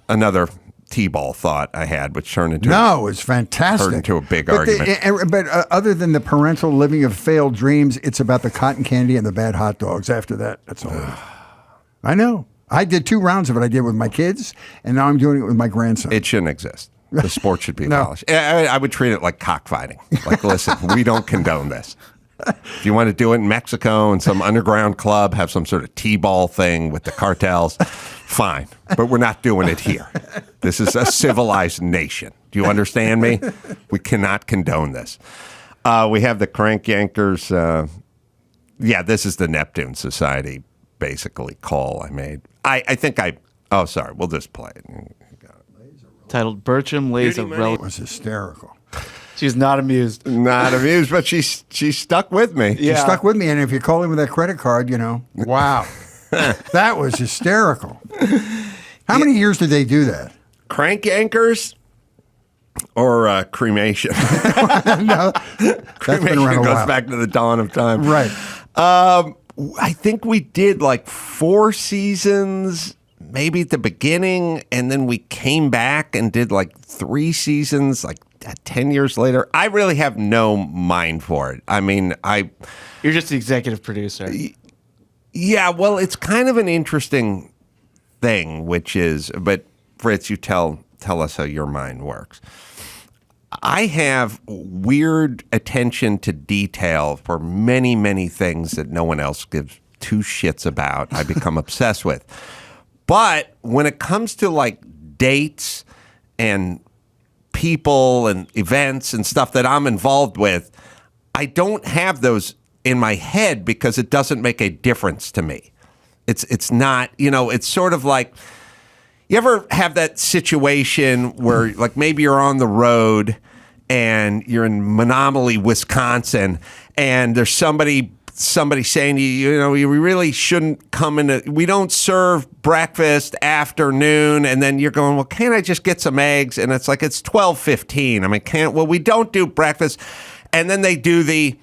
another T-ball thought I had, which turned into It's fantastic. turned into a big but argument. But other than the parental living of failed dreams, it's about the cotton candy and the bad hot dogs. After that, that's all. I know. I did 2 rounds of it. I did with my kids, and now I'm doing it with my grandson. It shouldn't exist. The sport should be No. abolished. I would treat it like cockfighting. Like, listen, we don't condone this. If you want to do it in Mexico in some underground club, have some sort of T-ball thing with the cartels, fine. But we're not doing it here. This is a civilized nation. Do you understand me? We cannot condone this. We have the Crank Yankers. This is the Neptune Society, basically, call I made. I think oh, sorry. We'll just play it. Titled Bertram Lays a It Relic. was hysterical. She's not amused. Not amused, but she stuck with me. You stuck with me, and if you call him with that credit card, wow. That was hysterical. How many years did they do that? Crank Yankers or cremation? No, that's been Cremation around a goes while. back to the dawn of time. Right. I think we did like 4 seasons, maybe at the beginning, and then we came back and did like 3 seasons, like 10 years later. I really have no mind for it. I mean, You're just the executive producer. yeah, well, it's kind of an interesting thing, which is, but Fritz, you tell us how your mind works. I have weird attention to detail for many, many things that no one else gives 2 shits about. I become obsessed with. But when it comes to like dates and people and events and stuff that I'm involved with, I don't have those in my head because it doesn't make a difference to me. It's not, it's sort of like, you ever have that situation where like maybe you're on the road and you're in Menominee, Wisconsin, and there's somebody saying to you, you really shouldn't come in. We don't serve breakfast afternoon, and then you're going, well, can't I just get some eggs? And it's like it's 12:15. I mean, we don't do breakfast, and then they do the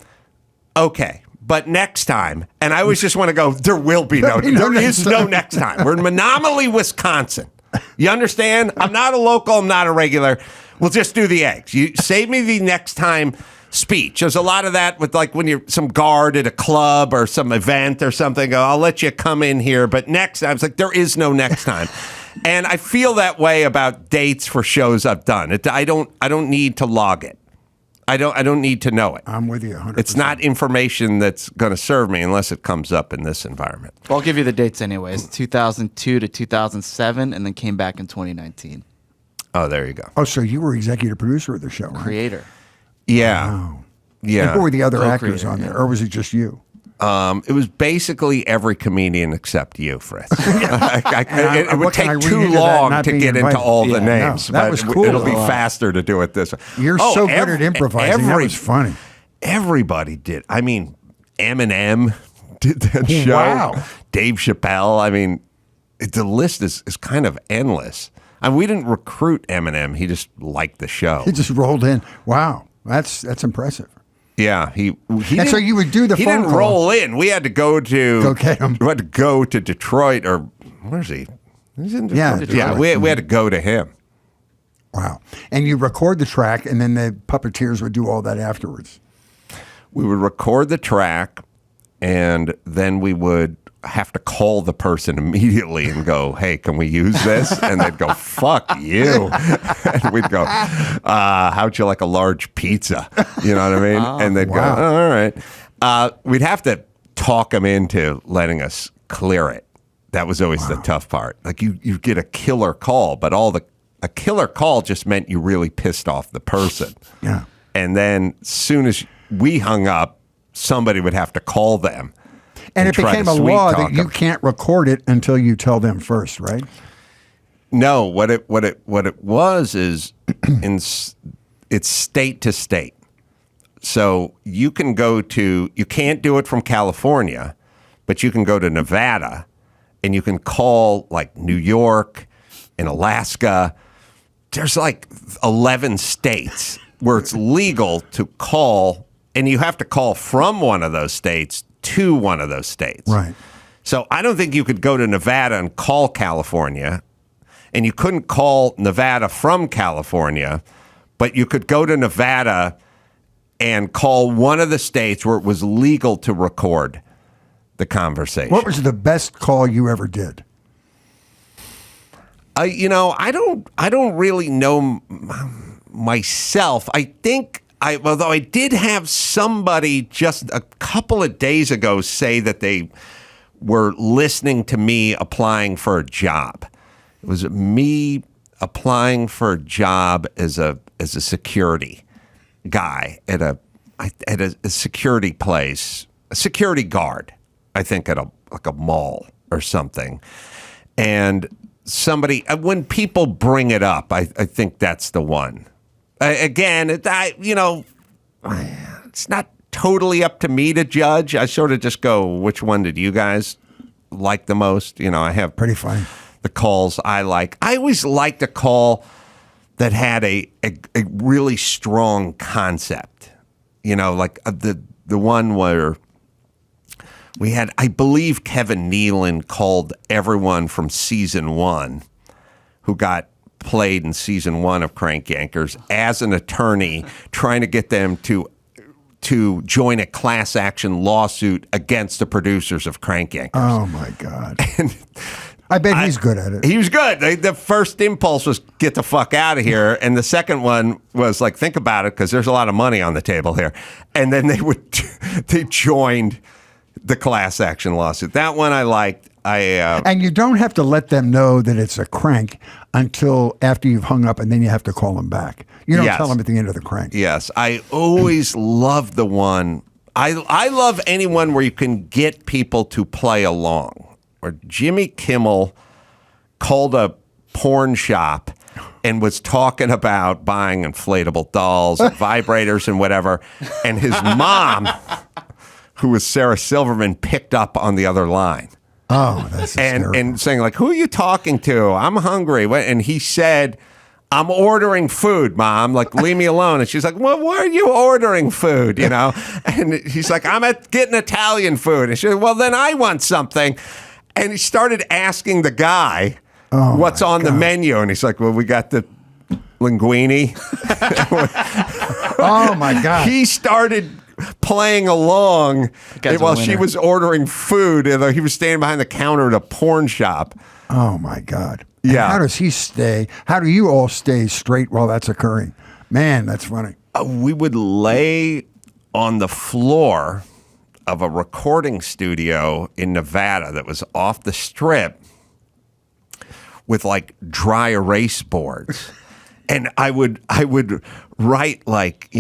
okay. But next time, and I always just want to go, there will be no, there is no next time. We're in Menominee, Wisconsin. You understand? I'm not a local, I'm not a regular. We'll just do the eggs. You save me the next time speech. There's a lot of that with like when you're some guard at a club or some event or something. Go, I'll let you come in here, but next time, it's like there is no next time. And I feel that way about dates for shows I've done. I don't need to log it. I don't need to know it. I'm with you 100%. It's not information that's going to serve me unless it comes up in this environment. Well, I'll give you the dates anyways. 2002 to 2007, and then came back in 2019. Oh, there you go. Oh, so you were executive producer of the show, right? Creator. Yeah. Wow. Yeah. And who were the other Co-creator, actors on there, or was it just you? It was basically every comedian except you, Fritz. It would what can I take read too into that long not to being get into invited? all the Yeah, no, names. that but was cool. It'll be faster to do it this way. You're so good at improvising. That was funny. Everybody did. I mean, Eminem did that show. Wow. Dave Chappelle. I mean, the list is kind of endless. I mean, we didn't recruit Eminem. He just liked the show. He just rolled in. Wow, that's impressive. Yeah, he And so you would do the He phone didn't call. roll in. We had to go get him. We had to go to Detroit, or where's he? He's in Yeah, Detroit. Yeah. We had to go to him. Wow. And you record the track, and then the puppeteers would do all that afterwards. We would record the track, and then we would have to call the person immediately and go, hey, can we use this? And they'd go, fuck you. And we'd go, how'd you like a large pizza? You know what I mean? And they'd go, oh, all right. We'd have to talk them into letting us clear it. That was always the tough part. Like you get a killer call, but a killer call just meant you really pissed off the person. Yeah. And then as soon as we hung up, somebody would have to call them. And it try became to a sweet law talk that you them. can't record it until you tell them first, right? No, what it was is it's state to state. So you can you can't do it from California, but you can go to Nevada and you can call like New York and Alaska. There's like 11 states where it's legal to call, and you have to call from one of those states to one of those states. Right. So I don't think you could go to Nevada and call California, and you couldn't call Nevada from California, but you could go to Nevada and call one of the states where it was legal to record the conversation. What was the best call you ever did? I don't really know myself. I think although I did have somebody just a couple of days ago say that they were listening to me applying for a job. It was me applying for a job as a security guy at a security place, a security guard, I think at a mall or something. And somebody, when people bring it up, I think that's the one. Again, it's not totally up to me to judge. I sort of just go, which one did you guys like the most? I have Pretty funny. the calls I like. I always liked a call that had a really strong concept. Like the one where we had, I believe Kevin Nealon called everyone from season 1 who got played in season 1 of Crank Yankers as an attorney trying to get them to join a class action lawsuit against the producers of Crank Yankers. Oh, my God. I bet he's good at it. He was good. The first impulse was get the fuck out of here. And the second one was like, think about it, because there's a lot of money on the table here. And then they joined the class action lawsuit. That one I liked. And you don't have to let them know that it's a crank until after you've hung up, and then you have to call them back. You don't tell them at the end of the crank. Yes. I always love the one. I love anyone where you can get people to play along. Or Jimmy Kimmel called a porn shop and was talking about buying inflatable dolls and vibrators and whatever. And his mom, who was Sarah Silverman, picked up on the other line. Oh, that's hysterical. And saying, like, who are you talking to? I'm hungry. And he said, I'm ordering food, Mom. Like, leave me alone. And she's like, well, why are you ordering food? And he's like, I'm getting Italian food. And she said, well, then I want something. And he started asking the guy what's on the menu. And he's like, well, we got the linguine. Oh, my God. He started playing along while she was ordering food. And he was standing behind the counter at a porn shop. Oh, my God. Yeah. And how does he stay? How do you all stay straight while that's occurring? Man, that's funny. We would lay on the floor of a recording studio in Nevada that was off the strip with like dry erase boards. And I would write like,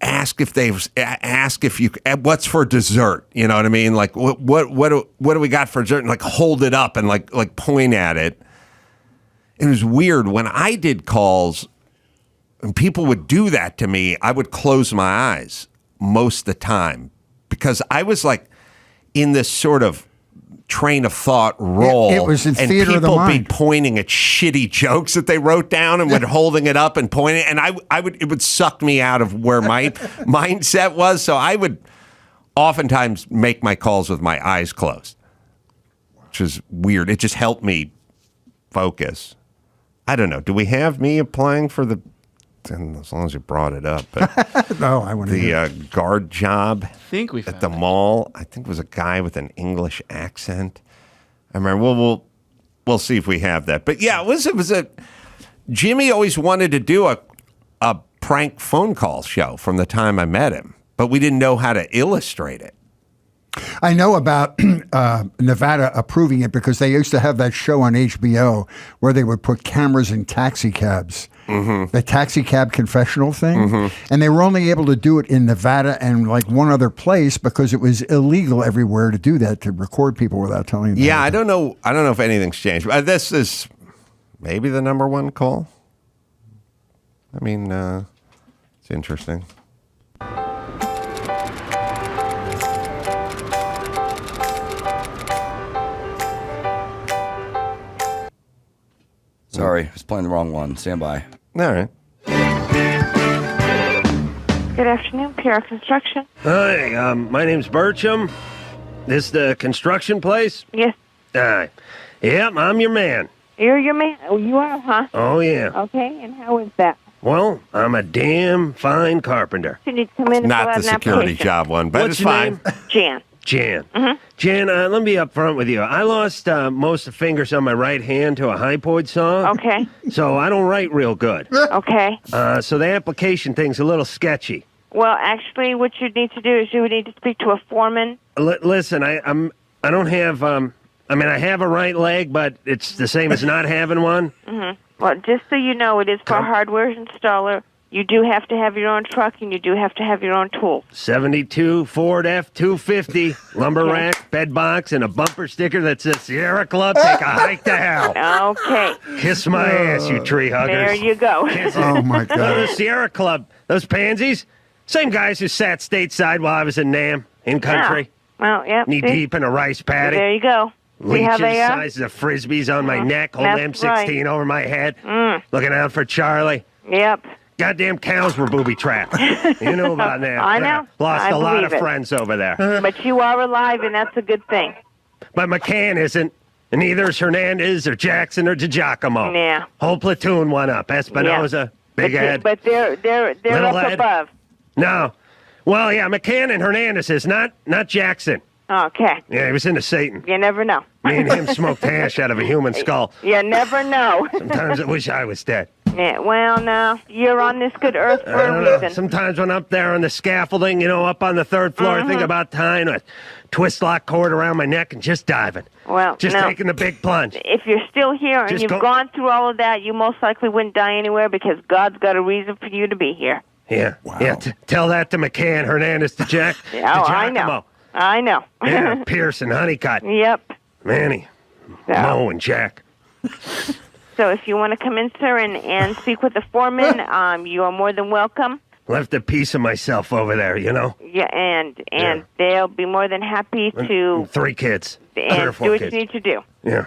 ask if you what's for dessert, you know what I mean? Like what do we got for dessert? And like hold it up and like point at it. It was weird when I did calls and people would do that to me. I would close my eyes most of the time because I was like in this sort of train of thought role. It was in theater and of the people mind. be pointing at shitty jokes that they wrote down and would holding it up and pointing. And it would suck me out of where my mindset was. So I would oftentimes make my calls with my eyes closed, which is weird. It just helped me focus. I don't know. Do we have me applying for the, as long as you brought it up, but No, I want to hear. the guard job I think we at found the it. mall? I think it was a guy with an English accent. I remember. We'll see if we have that. But yeah, it was a Jimmy always wanted to do a prank phone call show from the time I met him, but we didn't know how to illustrate it. I know about Nevada approving it because they used to have that show on HBO where they would put cameras in taxi cabs. The taxi cab confessional thing, and they were only able to do it in Nevada and like one other place because it was illegal everywhere to do that, to record people without telling them. Yeah, I don't know if anything's changed. This is maybe the number one call. I mean, it's interesting. Sorry, I was playing the wrong one. Stand by. All right. Good afternoon, PR Construction. Hi, my name's Bertram. This the construction place? Yes, Yep, I'm your man. you're your man. Oh, you are, huh? Oh, yeah. Okay, and how is that? Well, I'm a damn fine carpenter. You need to come in and fill Not out the an security application. job one, but What's it's your fine. name? Jan. Jan. Jan, let me be up front with you. I lost most of the fingers on my right hand to a hypoid saw. Okay, So I don't write real good. okay. So the application thing's a little sketchy. Well, actually, what you need to do is you would need to speak to a foreman. Listen, I don't have, I have a right leg, but it's the same as not having one. Well, just so you know, it is for a hardware installer. You do have to have your own truck, and you do have to have your own tool. 72 Ford F-250, lumber rack, bed box, and a bumper sticker that says Sierra Club, take a hike to hell. Okay, Kiss my ass, you tree huggers. there you go. Kiss it. Oh, my The God. Sierra Club, those pansies, same guys who sat stateside while I was in Nam, in country, Well, yep. knee see? deep in a rice paddy. There you go. See how Leeches they are? sizes of frisbees on my neck, holding That's M16 over my head, looking out for Charlie. Yep. Goddamn cows were booby trapped. You know about that. I know. Lost I a lot believe of it. friends over there. But you are alive, and that's a good thing. But McCann isn't. And neither is Hernandez or Jackson or DiGiacomo. Yeah. Whole platoon went up. Espinoza, Big Ed. But they're Little up Ed. above. No. Well, yeah, McCann and Hernandez is not Jackson. Okay. Yeah, he was into Satan. You never know. Me and him smoked hash out of a human skull. You never know. Sometimes I wish I was dead. Yeah, well, no. You're on this good earth for I a don't know. reason. Sometimes when I'm up there on the scaffolding, up on the third floor, I think about tying a twist lock cord around my neck and just diving. Well, Just no. taking the big plunge. If you're still here and Just you've go- gone through all of that, you most likely wouldn't die anywhere because God's got a reason for you to be here. Yeah. Yeah. Tell that to McCann, Hernandez, to Jack. Yeah, oh, to I Giacomo. know. I know. Yeah, Pierce and Honeycutt. Yep. Manny, So, Mo, and Jack. so if you want to come in, sir, and speak with the foreman, you are more than welcome. Left a piece of myself over there, Yeah, and Yeah. they'll be more than happy to 3 kids. 3 or and 4 do what kids. you need to do. Yeah.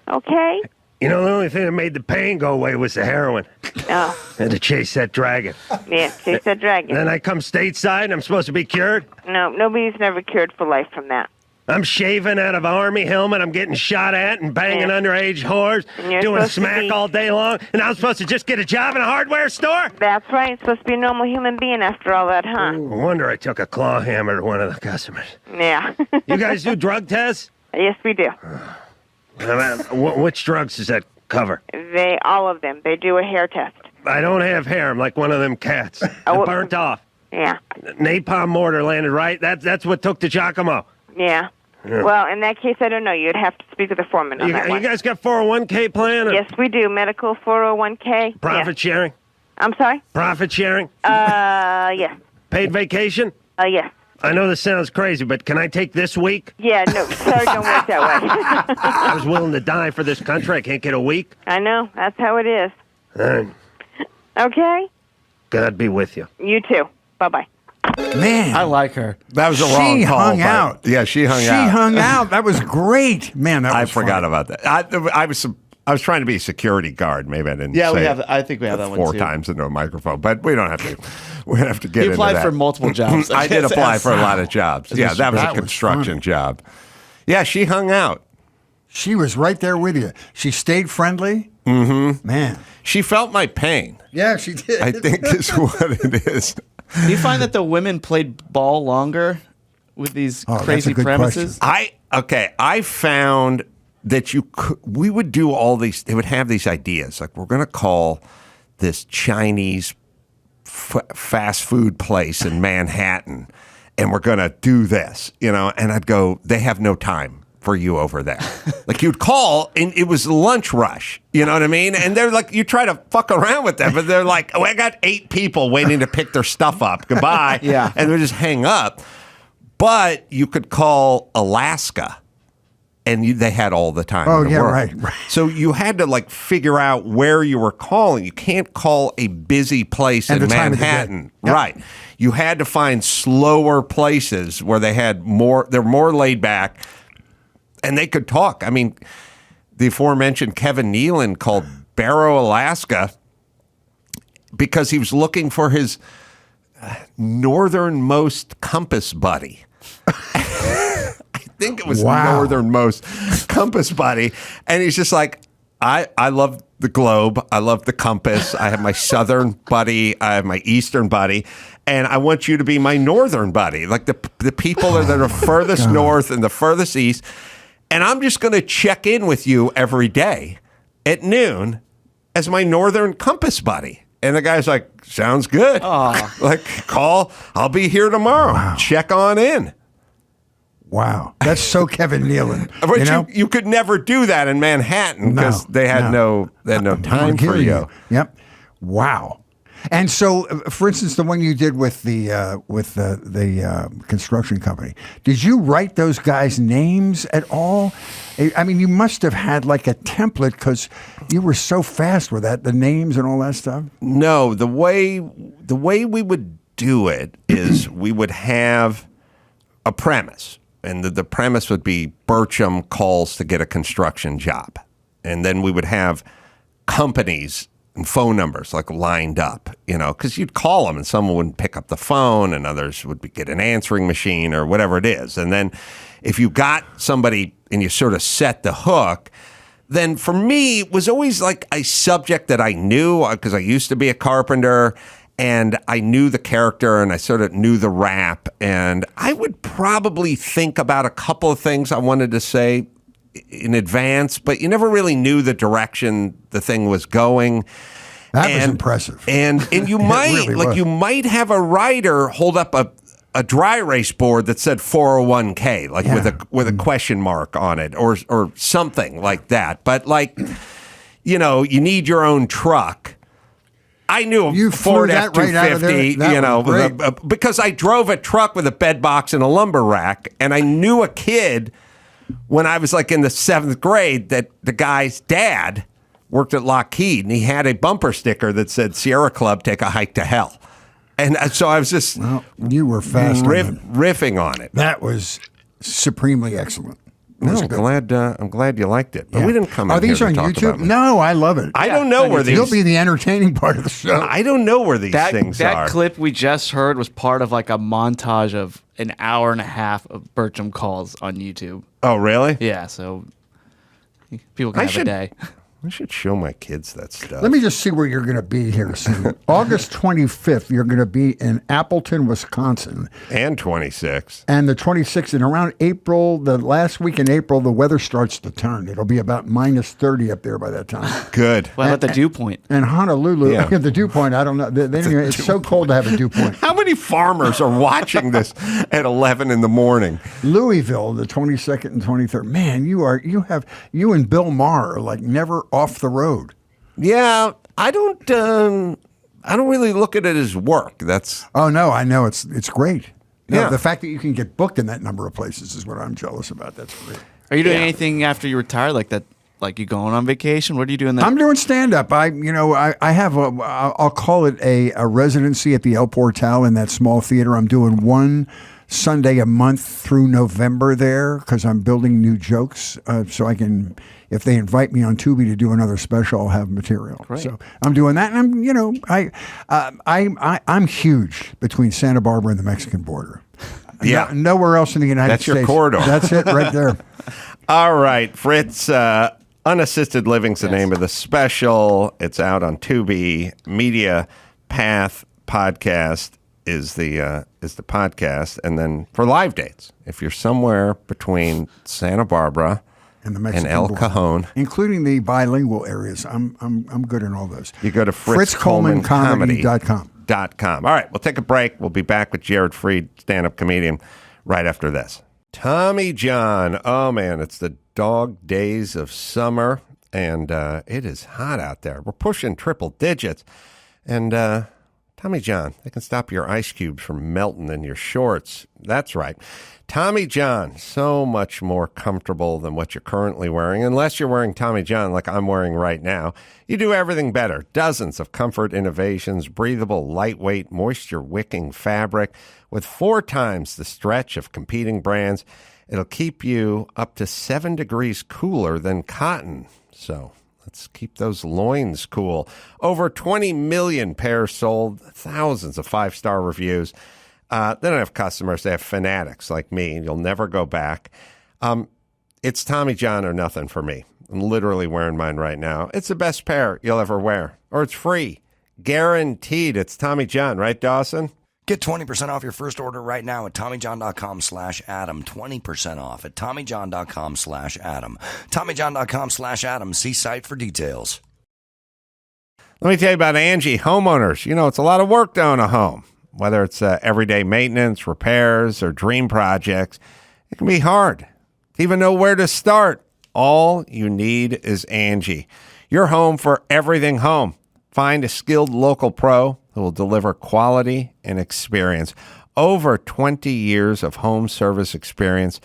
Okay? The only thing that made the pain go away was the heroin. Oh, Had to chase that dragon. yeah, chase that dragon. Then I come stateside and I'm supposed to be cured. No, nobody's never cured for life from that. I'm shaving out of an army helmet. I'm getting shot at and banging Yeah. underage whores, And you're doing supposed to smack be- all day long. And I'm supposed to just get a job in a hardware store? That's right. You're supposed to be a normal human being after all that, huh? No wonder I took a claw hammer to one of the customers. Yeah. You guys do drug tests? Yes, we do. Which drugs does that cover? All of them. They do a hair test. I don't have hair. I'm like one of them cats. Oh, I burnt off. Yeah. Napalm mortar landed right. That's what took the Giacomo. Yeah. Well, in that case, I don't know. You'd have to speak with the foreman on that You one. guys got 401k plan? Or Yes, we do. Medical 401k. Profit sharing? I'm sorry? Profit sharing? Yes. Paid vacation? Yes. I know this sounds crazy, but can I take this week? Yeah, no, sorry, don't work that way. I was willing to die for this country. I can't get a week. I know. That's how it is. All right. Okay? God be with you. You too. Bye-bye. Man. I like her. That was a She wrong call. hung but- out. Yeah, she hung She out. hung out. That was great. Man, that was I forgot fun. about that. I was trying to be a security guard. Maybe I didn't. Yeah, we say have. it I think we have that one 4 too. times into a microphone, but we don't have to. We have to get He into applied that. for multiple jobs. I did apply for a lot of jobs. Yeah, that was That a was construction fun. job. Yeah, she hung out. She was right there with you. She stayed friendly. Mm-hmm. Man. She felt my pain. Yeah, she did. I think is what it is. Do you find that the women played ball longer with these Oh, that's crazy a good premises? I found that we would do all these. They would have these ideas like we're going to call this Chinese fast food place in Manhattan, and we're going to do this, and I'd go, they have no time for you over there. Like you'd call and it was lunch rush, you know what I mean? And they're like, you try to fuck around with them, but they're like, oh, I got 8 people waiting to pick their stuff up. Goodbye. Yeah. And they just hang up. But you could call Alaska and they had all the time. Oh, in the yeah, world. right. So you had to like figure out where you were calling. You can't call a busy place And in the time of the day. Manhattan. Yep. Right. You had to find slower places where they're more laid back. And they could talk. I mean, the aforementioned Kevin Nealon called Barrow, Alaska, because he was looking for his northernmost compass buddy. I think it was northernmost compass buddy. And he's just like, I love the globe. I love the compass. I have my southern buddy. I have my eastern buddy. And I want you to be my northern buddy. Like the people that are furthest north and the furthest east. And I'm just going to check in with you every day at noon as my northern compass buddy. And the guy's like, sounds good. Like, call. I'll be here tomorrow. Wow. Check on in. Wow. That's so Kevin Nealon. But you could never do that in Manhattan because they had no time for you. Yep. Wow. And so, for instance, the one you did with the construction company, did you write those guys' names at all? I mean, you must have had like a template because you were so fast with that, the names and all that stuff. No, the way we would do it is we would have a premise, and the premise would be Bircham calls to get a construction job, and then we would have companies and phone numbers like lined up, because you'd call them and someone wouldn't pick up the phone and others would get an answering machine or whatever it is. And then if you got somebody and you sort of set the hook, then for me it was always like a subject that I knew because I used to be a carpenter and I knew the character and I sort of knew the rap. And I would probably think about a couple of things I wanted to say in advance, but you never really knew the direction the thing was going. That was impressive. And you might really you might have a writer hold up a dry erase board that said 401k, with a question mark on it or something like that. But you need your own truck. I knew you Ford F-250, because I drove a truck with a bed box and a lumber rack, and I knew a kid when I was in the 7th grade that the guy's dad worked at Lockheed and he had a bumper sticker that said Sierra Club, take a hike to hell. And so I was just you were fast riffing on it. That was supremely excellent. No, I'm glad you liked it. But we didn't come. Are these on YouTube? No, I love it. I don't know where these. You'll be the entertaining part of the show. I don't know where these things are. That clip we just heard was part of a montage of an hour and a half of Bircham calls on YouTube. Oh, really? Yeah. So people can have a day. I should show my kids that stuff. Let me just see where you're going to be here soon. August 25th, you're going to be in Appleton, Wisconsin. And 26th. And the 26th. And around April, the last week in April, the weather starts to turn. It'll be about minus 30 up there by that time. Good. What about the dew point? And Honolulu, the dew point, I don't know. It's so cold to have a dew point. How many farmers are watching this at 11 in the morning? Louisville, the 22nd and 23rd. Man, you and Bill Maher are never off the road. Yeah, I don't really look at it as work. Oh no, I know it's great. No, Yeah. The fact that you can get booked in that number of places is what I'm jealous about. That's great. Are you doing anything after you retire like that? Like you going on vacation? What are you doing? I'm doing stand up. I have I'll call it a residency at the El Portal in that small theater. I'm doing one Sunday a month through November there because I'm building new jokes so I can. If they invite me on Tubi to do another special, I'll have material. Great. So I'm doing that, and I'm huge between Santa Barbara and the Mexican border. Yeah, nowhere else in the United States. That's your corridor. That's it right there. All right, Fritz. Unassisted Living's the name of the special. It's out on Tubi. Media Path Podcast is the podcast, and then for live dates, if you're somewhere between Santa Barbara and the Mexican El border, Cajon, including the bilingual aries, I'm good in all those. You go to FritzColemanComedy.com. weathercaster.com. All right, we'll take a break. We'll be back with Jared Freid, stand-up comedian, right after this. Tommy John. Oh, man, it's the dog days of summer, and it is hot out there. We're pushing triple digits. And Tommy John, they can stop your ice cubes from melting in your shorts. That's right. Tommy John, so much more comfortable than what you're currently wearing. Unless you're wearing Tommy John like I'm wearing right now, you do everything better. Dozens of comfort innovations, breathable, lightweight, moisture-wicking fabric with 4 times the stretch of competing brands. It'll keep you up to 7 degrees cooler than cotton. So let's keep those loins cool. Over 20 million pairs sold, thousands of 5-star reviews. They don't have customers. They have fanatics like me. You'll never go back. It's Tommy John or nothing for me. I'm literally wearing mine right now. It's the best pair you'll ever wear. Or it's free. Guaranteed. It's Tommy John, right, Dawson? Get 20% off your first order right now at TommyJohn.com/Adam. 20% off at TommyJohn.com/Adam. TommyJohn.com/Adam. See site for details. Let me tell you about Angie homeowners. You know, it's a lot of work to own a home. Whether it's everyday maintenance, repairs, or dream projects, it can be hard to even know where to start. All you need is Angie. Your home for everything home. Find a skilled local pro who will deliver quality and experience. Over 20 years of home service experience.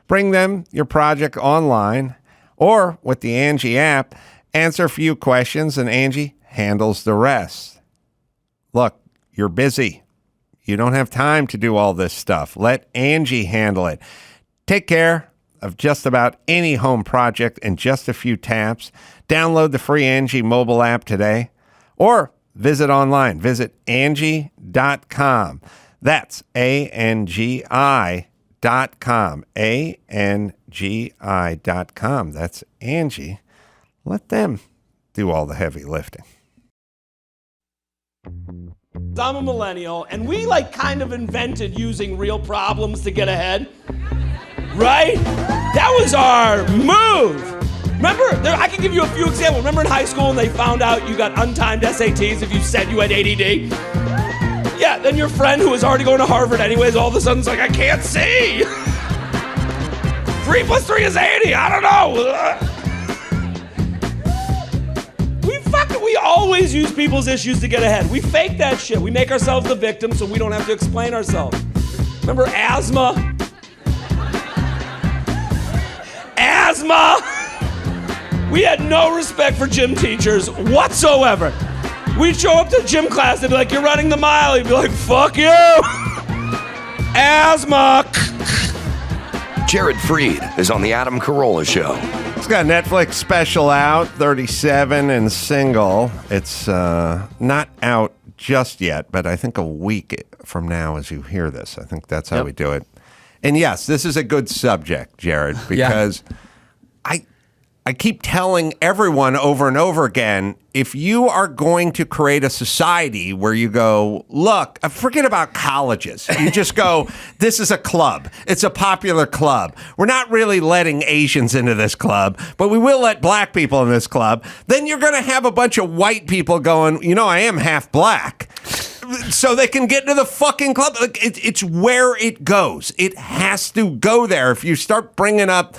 Bring them your project online or with the Angie app. Answer a few questions and Angie handles the rest. Look, you're busy. You don't have time to do all this stuff. Let Angie handle it. Take care of just about any home project in just a few taps. Download the free Angie mobile app today or visit online. Visit Angie.com. That's ANGI.com. ANGI.com. That's Angie. Let them do all the heavy lifting. I'm a millennial, and we kind of invented using real problems to get ahead, right? That was our move. Remember, I can give you a few examples. Remember in high school when they found out you got untimed SATs if you said you had ADD? Yeah, then your friend who was already going to Harvard anyways, all of a sudden is like, I can't see. 3 + 3 is 80, I don't know. We always use people's issues to get ahead. We fake that shit. We make ourselves the victim so we don't have to explain ourselves. Remember asthma? Asthma! We had no respect for gym teachers whatsoever. We'd show up to gym class, they'd be like, you're running the mile. He'd be like, fuck you! Asthma! Jared Freid is on the Adam Carolla Show. It's got a Netflix special out, 37 and single. It's not out just yet, but I think a week from now as you hear this. I think that's how we do it. And yes, this is a good subject, Jared, because I keep telling everyone over and over again, if you are going to create a society where you go, look, forget about colleges. You just go, this is a club. It's a popular club. We're not really letting Asians into this club, but we will let black people in this club. Then you're going to have a bunch of white people going, you know, I am half black. So they can get into the fucking club. It's where it goes. It has to go there. If you start bringing up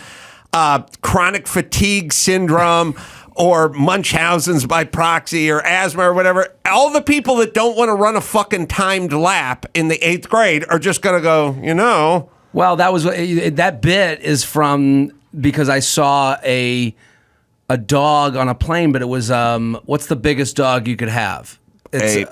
chronic fatigue syndrome or Munchausen's by proxy or asthma or whatever, all the people that don't want to run a fucking timed lap in the 8th grade are just going to go, you know. Well, that bit is from because I saw a dog on a plane, but it was what's the biggest dog you could have? It's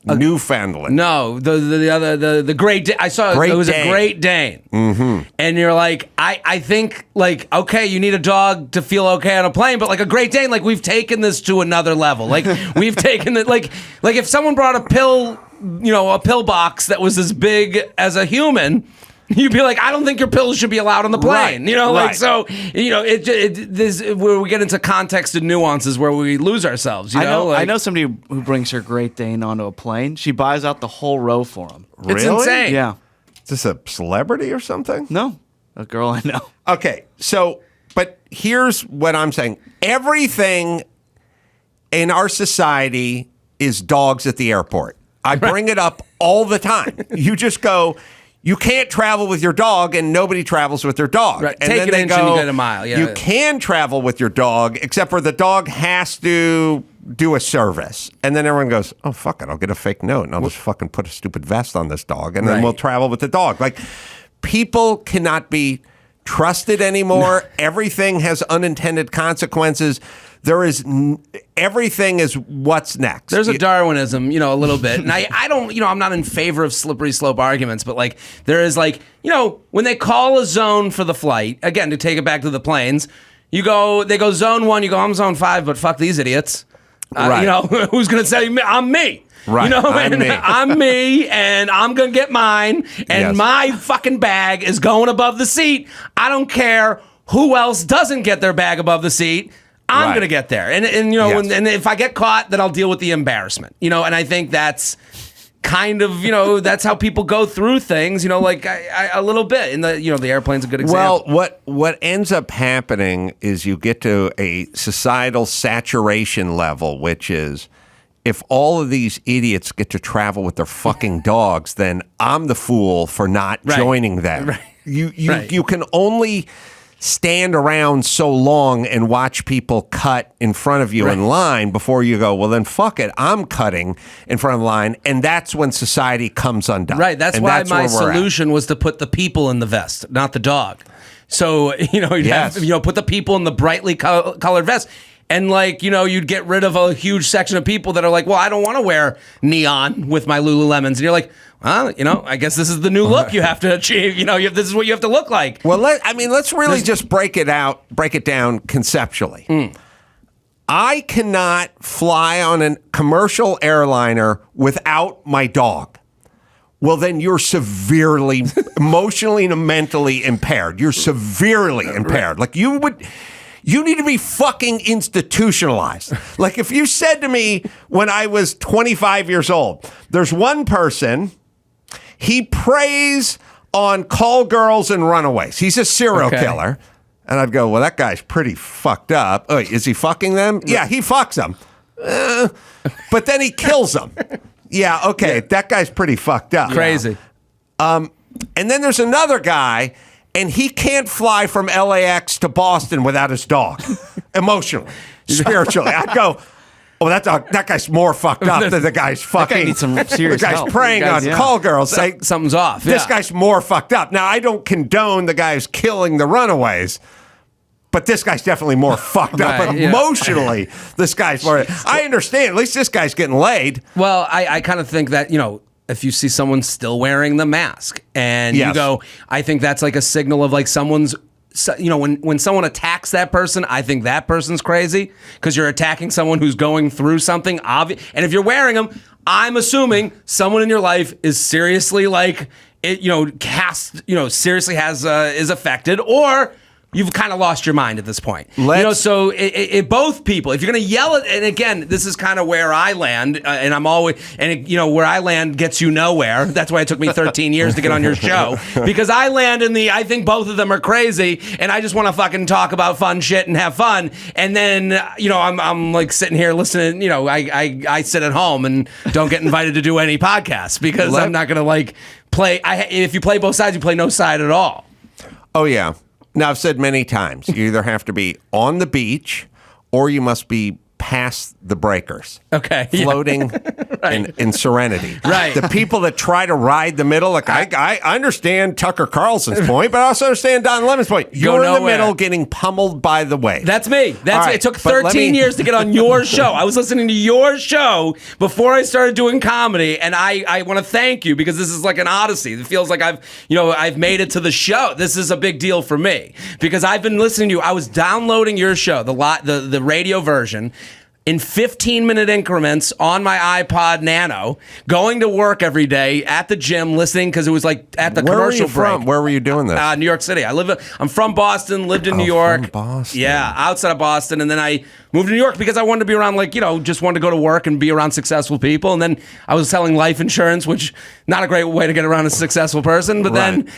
a Newfoundland. No, the Great Dane. I saw it was a Great Dane. Mm-hmm. And you're like, I think, okay, you need a dog to feel okay on a plane, but a Great Dane, we've taken this to another level. We've taken it, like if someone brought a pill box that was as big as a human, you'd be like, I don't think your pills should be allowed on the plane. Right. So, this where we get into context and nuances where we lose ourselves. I know somebody who brings her Great Dane onto a plane. She buys out the whole row for him. Really? It's insane. Yeah. Is this a celebrity or something? No, a girl I know. Okay, so, but here's what I'm saying. Everything in our society is dogs at the airport. I bring it up all the time. You just go, you can't travel with your dog, and nobody travels with their dog. Right. And Take then an they inch go, and you get a mile. Yeah. You can travel with your dog, except for the dog has to do a service. And then everyone goes, oh, fuck it. I'll get a fake note, and I'll just fucking put a stupid vest on this dog, and then we'll travel with the dog. Like, people cannot be trusted anymore. Everything has unintended consequences. There is everything is what's next. There's a Darwinism, a little bit. And I don't, I'm not in favor of slippery slope arguments, but like there is like, when they call a zone for the flight, again, to take it back to the planes, they go zone 1, you go, I'm zone 5, but fuck these idiots. Right. Who's going to say I'm me? Right. I'm me, and I'm going to get mine, and my fucking bag is going above the seat. I don't care who else doesn't get their bag above the seat. I'm going to get there. And and if I get caught, then I'll deal with the embarrassment. And I think that's kind of, that's how people go through things, like a little bit. And the airplane's a good example. Well, what ends up happening is you get to a societal saturation level, which is if all of these idiots get to travel with their fucking dogs, then I'm the fool for not joining them. Right. You can only stand around so long and watch people cut in front of you in line before you go, well, then fuck it, I'm cutting in front of the line. And that's when society comes undone. Right. That's why my solution was to put the people in the vest, not the dog. So, you'd have, put the people in the brightly colored vest. And you'd get rid of a huge section of people that are like, well, I don't want to wear neon with my Lululemons. And you're like, well, I guess this is the new look you have to achieve. This is what you have to look like. Well, let's really just break it down conceptually. I cannot fly on a commercial airliner without my dog. Well, then you're severely emotionally and mentally impaired. You're severely impaired. Like you need to be fucking institutionalized. Like if you said to me when I was 25 years old, there's one person, he preys on call girls and runaways. He's a serial killer. And I'd go, well, that guy's pretty fucked up. Oh, is he fucking them? Yeah, he fucks them. But then he kills them. Yeah, okay, that guy's pretty fucked up. Crazy. And then there's another guy, and he can't fly from LAX to Boston without his dog. Emotionally, spiritually. I'd go, oh, that guy's more fucked up than the guy's fucking. That guy needs some serious the guy's help. preying on call girls. Something's off. This guy's more fucked up. Now, I don't condone the guys killing the runaways, but this guy's definitely more fucked up. Right, emotionally, this guy's more. I understand. At least this guy's getting laid. Well, I kind of think that, if you see someone still wearing the mask and you go, I think that's like a signal of like someone's, when someone attacks that person, I think that person's crazy because you're attacking someone who's going through something obvious. And if you're wearing them, I'm assuming someone in your life is seriously like, seriously is affected, or you've kind of lost your mind at this point. So both people, if you're going to yell at, and again, this is kind of where I land, and I'm always, where I land gets you nowhere. That's why it took me 13 years to get on your show, because I land in I think both of them are crazy, and I just want to fucking talk about fun shit and have fun. And then, I'm like sitting here listening, I sit at home and don't get invited to do any podcasts because I'm not going to like play. If you play both sides, you play no side at all. Oh, yeah. Now, I've said many times, you either have to be on the beach or you must be past the breakers. Okay. Floating in serenity. Right. The people that try to ride the middle, like I understand Tucker Carlson's point, but I also understand Don Lemon's point. You're in the middle getting pummeled by the wave. That's me. It took 13 years to get on your show. I was listening to your show before I started doing comedy, and I want to thank you because this is like an odyssey. It feels like I've made it to the show. This is a big deal for me because I've been listening to you. I was downloading your show, the radio version, in 15-minute increments on my iPod Nano, going to work every day at the gym, listening because it was like at the commercial break. From? Where were you doing this? New York City. I'm from Boston, lived in New York. From Boston. Yeah, outside of Boston. And then I moved to New York because I wanted to be around, just wanted to go to work and be around successful people. And then I was selling life insurance, which not a great way to get around a successful person. But then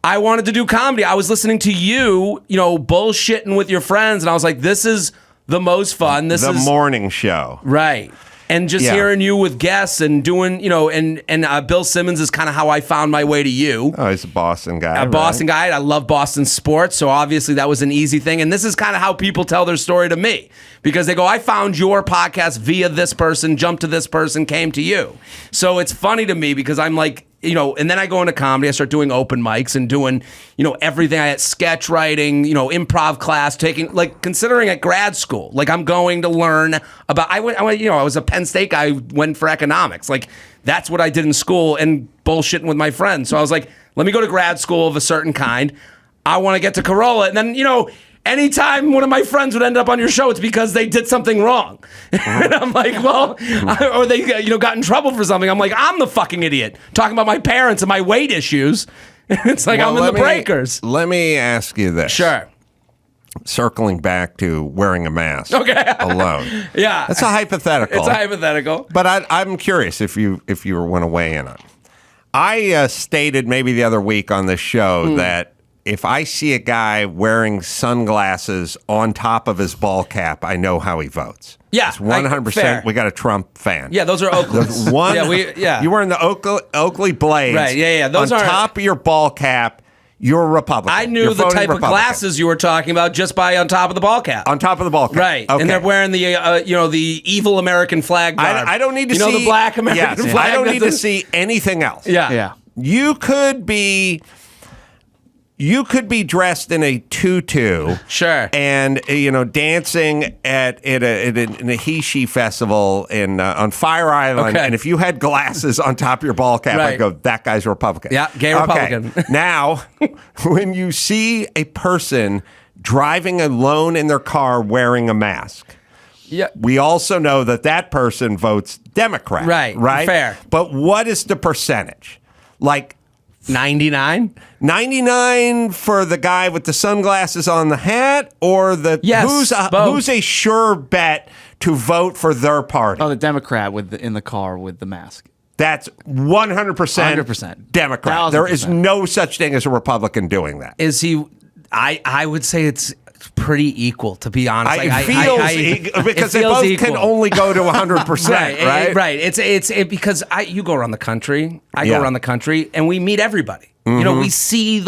I wanted to do comedy. I was listening to you, bullshitting with your friends. And I was like, this is the most fun. This is the morning show. Right. And just hearing you with guests and doing, and Bill Simmons is kind of how I found my way to you. Oh, he's a Boston guy. Boston guy. I love Boston sports, so obviously that was an easy thing. And this is kind of how people tell their story to me, because they go, I found your podcast via this person, jumped to this person, came to you. So it's funny to me because I'm like, and then I go into comedy. I start doing open mics and doing, everything. I had sketch writing, improv class, considering at grad school. Like I'm going to learn about. I was a Penn State guy. Went for economics. Like that's what I did in school and bullshitting with my friends. So I was like, let me go to grad school of a certain kind. I want to get to Carolla, and then anytime one of my friends would end up on your show, it's because they did something wrong. And I'm like, well, or they got in trouble for something. I'm like, I'm the fucking idiot talking about my parents and my weight issues. It's like I'm in the breakers. Let me ask you this. Sure. Circling back to wearing a mask alone. Yeah. That's a hypothetical. It's a hypothetical. But I'm curious if you want to weigh in on it. I stated maybe the other week on this show that if I see a guy wearing sunglasses on top of his ball cap, I know how he votes. Yeah, it's 100%. We got a Trump fan. Yeah, those are Oakleys. You wearing the Oakley Blades. Right, yeah. Those on are top of your ball cap. You're a Republican. I knew the type of glasses you were talking about just by on top of the ball cap. On top of the ball cap. Right. Okay. And they're wearing the the evil American flag garb. I don't need to see the black American flag. I don't need to see anything else. Yeah. You could be dressed in a tutu, sure, and dancing in a he-she festival on Fire Island. Okay. And if you had glasses on top of your ball cap, I'd go, that guy's a Republican. Yeah, gay Republican. Now, when you see a person driving alone in their car wearing a mask, we also know that person votes Democrat. Right. Fair. But what is the percentage? Like 99? 99 for the guy with the sunglasses on the hat, or who's a sure bet to vote for their party? Oh, the Democrat in the car with the mask. That's 100% Democrat. 1,000%. There is no such thing as a Republican doing that. Is he? I would say it's pretty equal, to be honest. Because they both equal. can only go to 100%, right? It's because you go around the country, I go around the country, and we meet everybody. We see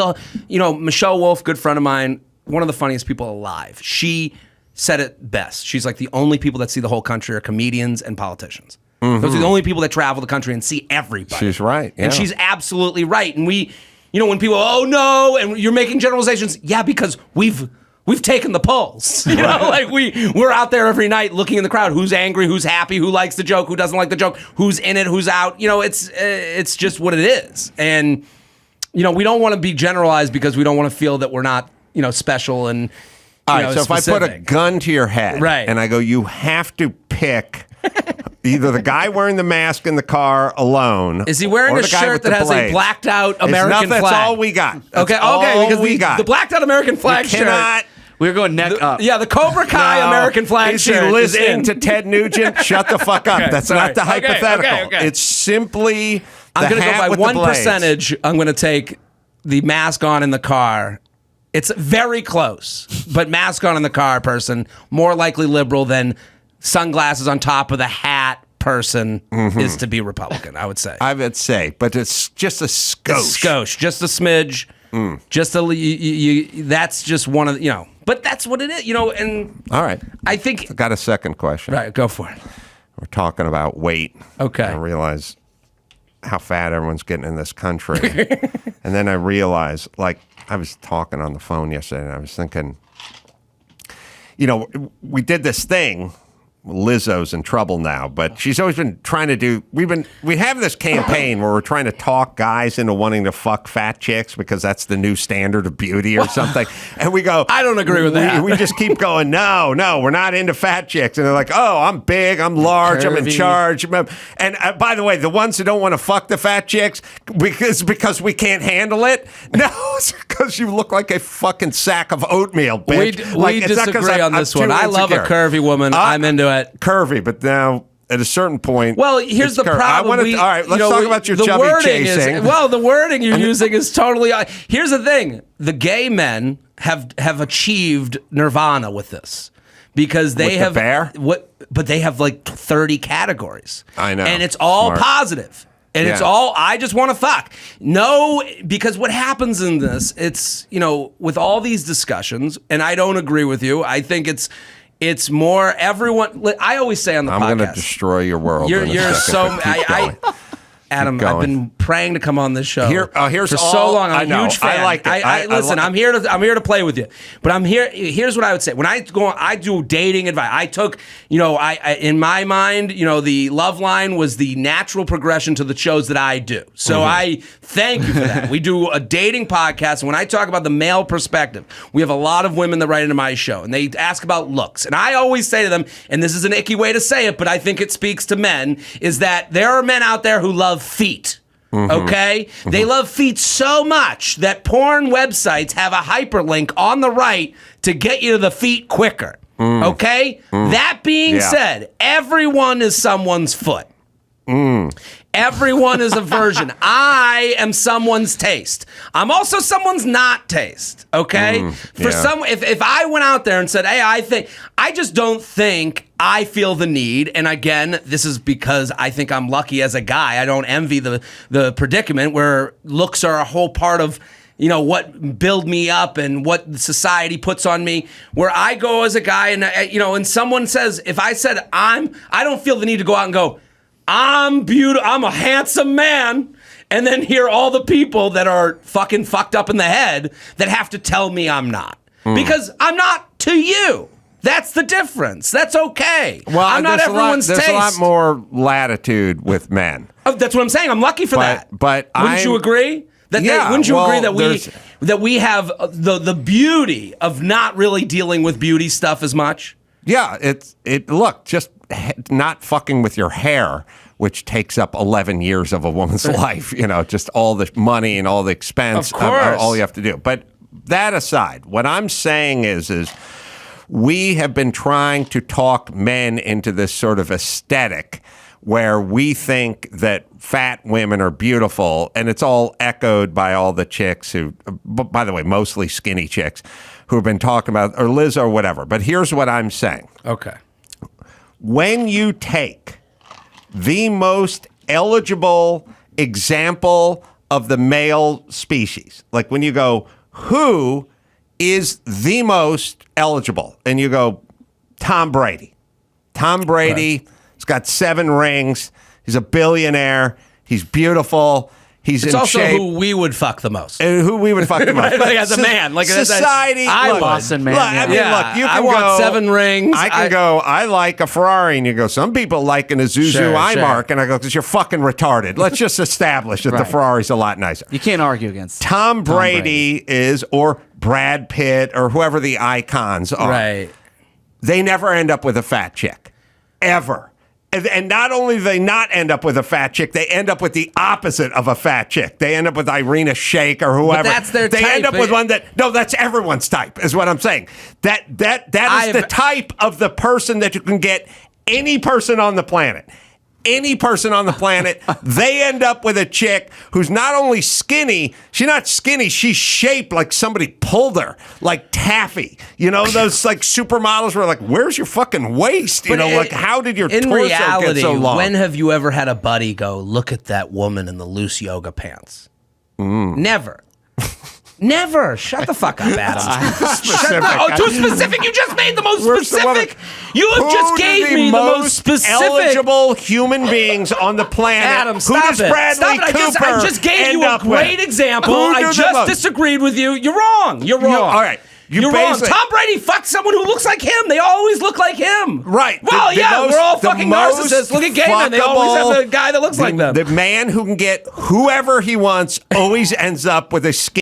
Michelle Wolf, good friend of mine, one of the funniest people alive. She said it best. She's like, the only people that see the whole country are comedians and politicians. Those are the only people that travel the country and see everybody. She's right. Yeah. And she's absolutely right. And we, when people, oh no, and you're making generalizations. Yeah, because we've taken the pulse. We're out there every night looking in the crowd. Who's angry? Who's happy? Who likes the joke? Who doesn't like the joke? Who's in it? Who's out? It's just what it is. And we don't want to be generalized because we don't want to feel that we're not special and all right. So specific. if I put a gun to your head, and I go, you have to pick either the guy wearing the mask in the car alone. Is he wearing a shirt that has a blacked out American flag? That's all we got. Okay, because the blacked out American flag shirt. We're going neck up. Yeah, the Cobra Kai American flag is shirt. Is he listening to Ted Nugent? Shut the fuck up. Okay, That's not the hypothetical. Okay. It's simply I'm going to go by 1%. Blades. I'm going to take the mask on in the car. It's very close, but mask on in the car person, more likely liberal than sunglasses on top of the hat person is to be Republican, I would say. I would say, but it's just a skosh. Just a smidge. Just that's just one of the, but that's what it is, and all right. I think I got a second question. Right, go for it. We're talking about weight. Okay. I realize how fat everyone's getting in this country. And then I realized, I was talking on the phone yesterday and I was thinking, we did this thing. Lizzo's in trouble now, but she's always been trying to do. We have this campaign where we're trying to talk guys into wanting to fuck fat chicks because that's the new standard of beauty or something. And we go, I don't agree with that. We just keep going. No, we're not into fat chicks. And they're like, oh, I'm big, I'm large, I'm in charge. And by the way, the ones who don't want to fuck the fat chicks because we can't handle it. No, it's because you look like a fucking sack of oatmeal, bitch. We disagree on this one. I love a curvy woman. I'm into it. Curvy, but now at a certain point. Well, here's the problem. All right, let's talk about your chubby chasing. The wording you're using is totally. Here's the thing: the gay men have achieved nirvana with this because they with have the bear. What but they have like 30 categories. I know. And it's all Smart. positive. And it's all, I just want to fuck. No, because what happens in this, it's, with all these discussions, and I don't agree with you. I think it's more everyone. I always say on the podcast. I'm going to destroy your world. You're so. Adam, I've been praying to come on this show here's for all, so long. I'm I know. a huge fan. I like it. Listen, I'm here to play with you. But I'm here. Here's what I would say. When I do dating advice. I took, I in my mind, the Love Line was the natural progression to the shows that I do. So I thank you for that. We do a dating podcast, and when I talk about the male perspective, we have a lot of women that write into my show, and they ask about looks, and I always say to them, and this is an icky way to say it, but I think it speaks to men, is that there are men out there who love feet. Okay? They love feet so much that porn websites have a hyperlink on the right to get you to the feet quicker. Okay? That being said, everyone is someone's foot. Everyone is a version. I am someone's taste. I'm also someone's not taste. Okay? If I went out there and said, hey, I just don't think I feel the need, and again, this is because I think I'm lucky as a guy. I don't envy the predicament where looks are a whole part of what build me up and what society puts on me, where I go as a guy and and someone says, if I said I don't feel the need to go out and go, I'm beautiful, I'm a handsome man, and then hear all the people that are fucking fucked up in the head that have to tell me I'm not. Because I'm not to you. That's the difference. That's okay. Well, I'm not everyone's taste. There's a lot more latitude with men. Oh, that's what I'm saying. I'm lucky for that. But wouldn't you agree? Wouldn't you agree that we have the beauty of not really dealing with beauty stuff as much? Yeah, look, just not fucking with your hair, which takes up 11 years of a woman's life, just all the money and all the expense, of course. All you have to do. But that aside, what I'm saying is we have been trying to talk men into this sort of aesthetic where we think that fat women are beautiful, and it's all echoed by all the chicks who, by the way, mostly skinny chicks, who have been talking about, or Liz or whatever. But here's what I'm saying. Okay. When you take the most eligible example of the male species, like when you go, who is the most eligible? And you go, Tom Brady. Tom Brady has got 7 rings. He's a billionaire. He's beautiful. He's it's in also shape. who we would fuck the most. Who we would fuck the most. Like as a man. Like society. I look, Boston man. Look, I mean, look, you can I want 7 rings. I can go, I like a Ferrari. And you go, some people like an Isuzu iMark. And I go, because you're fucking retarded. Let's just establish that the Ferrari's a lot nicer. You can't argue against Tom Brady is, or Brad Pitt, or whoever the icons are. Right. They never end up with a fat chick. Ever. And not only do they not end up with a fat chick, they end up with the opposite of a fat chick. They end up with Irina Shayk or whoever. But that's their they type. end up with one that's everyone's type, is what I'm saying. That is the type of the person that you can get any person on the planet. Any person on the planet, they end up with a chick who's not only skinny, she's not skinny, she's shaped like somebody pulled her, like taffy. Those like supermodels were like, where's your fucking waist? Like how did your torso get so long? When have you ever had a buddy go, look at that woman in the loose yoga pants? Never. Never. Shut the fuck up, Adam. Too specific. You just made the most specific. You just gave me the most specific. Eligible human beings on the planet. Adam, stop it. I just gave you a great example. I just disagreed with you. You're wrong. You're wrong. All right. You're wrong. Tom Brady fucked someone who looks like him. They always look like him. Right. Well, we're all fucking narcissists. Look at gay men. They always have a guy that looks like them. The man who can get whoever he wants always ends up with a skin.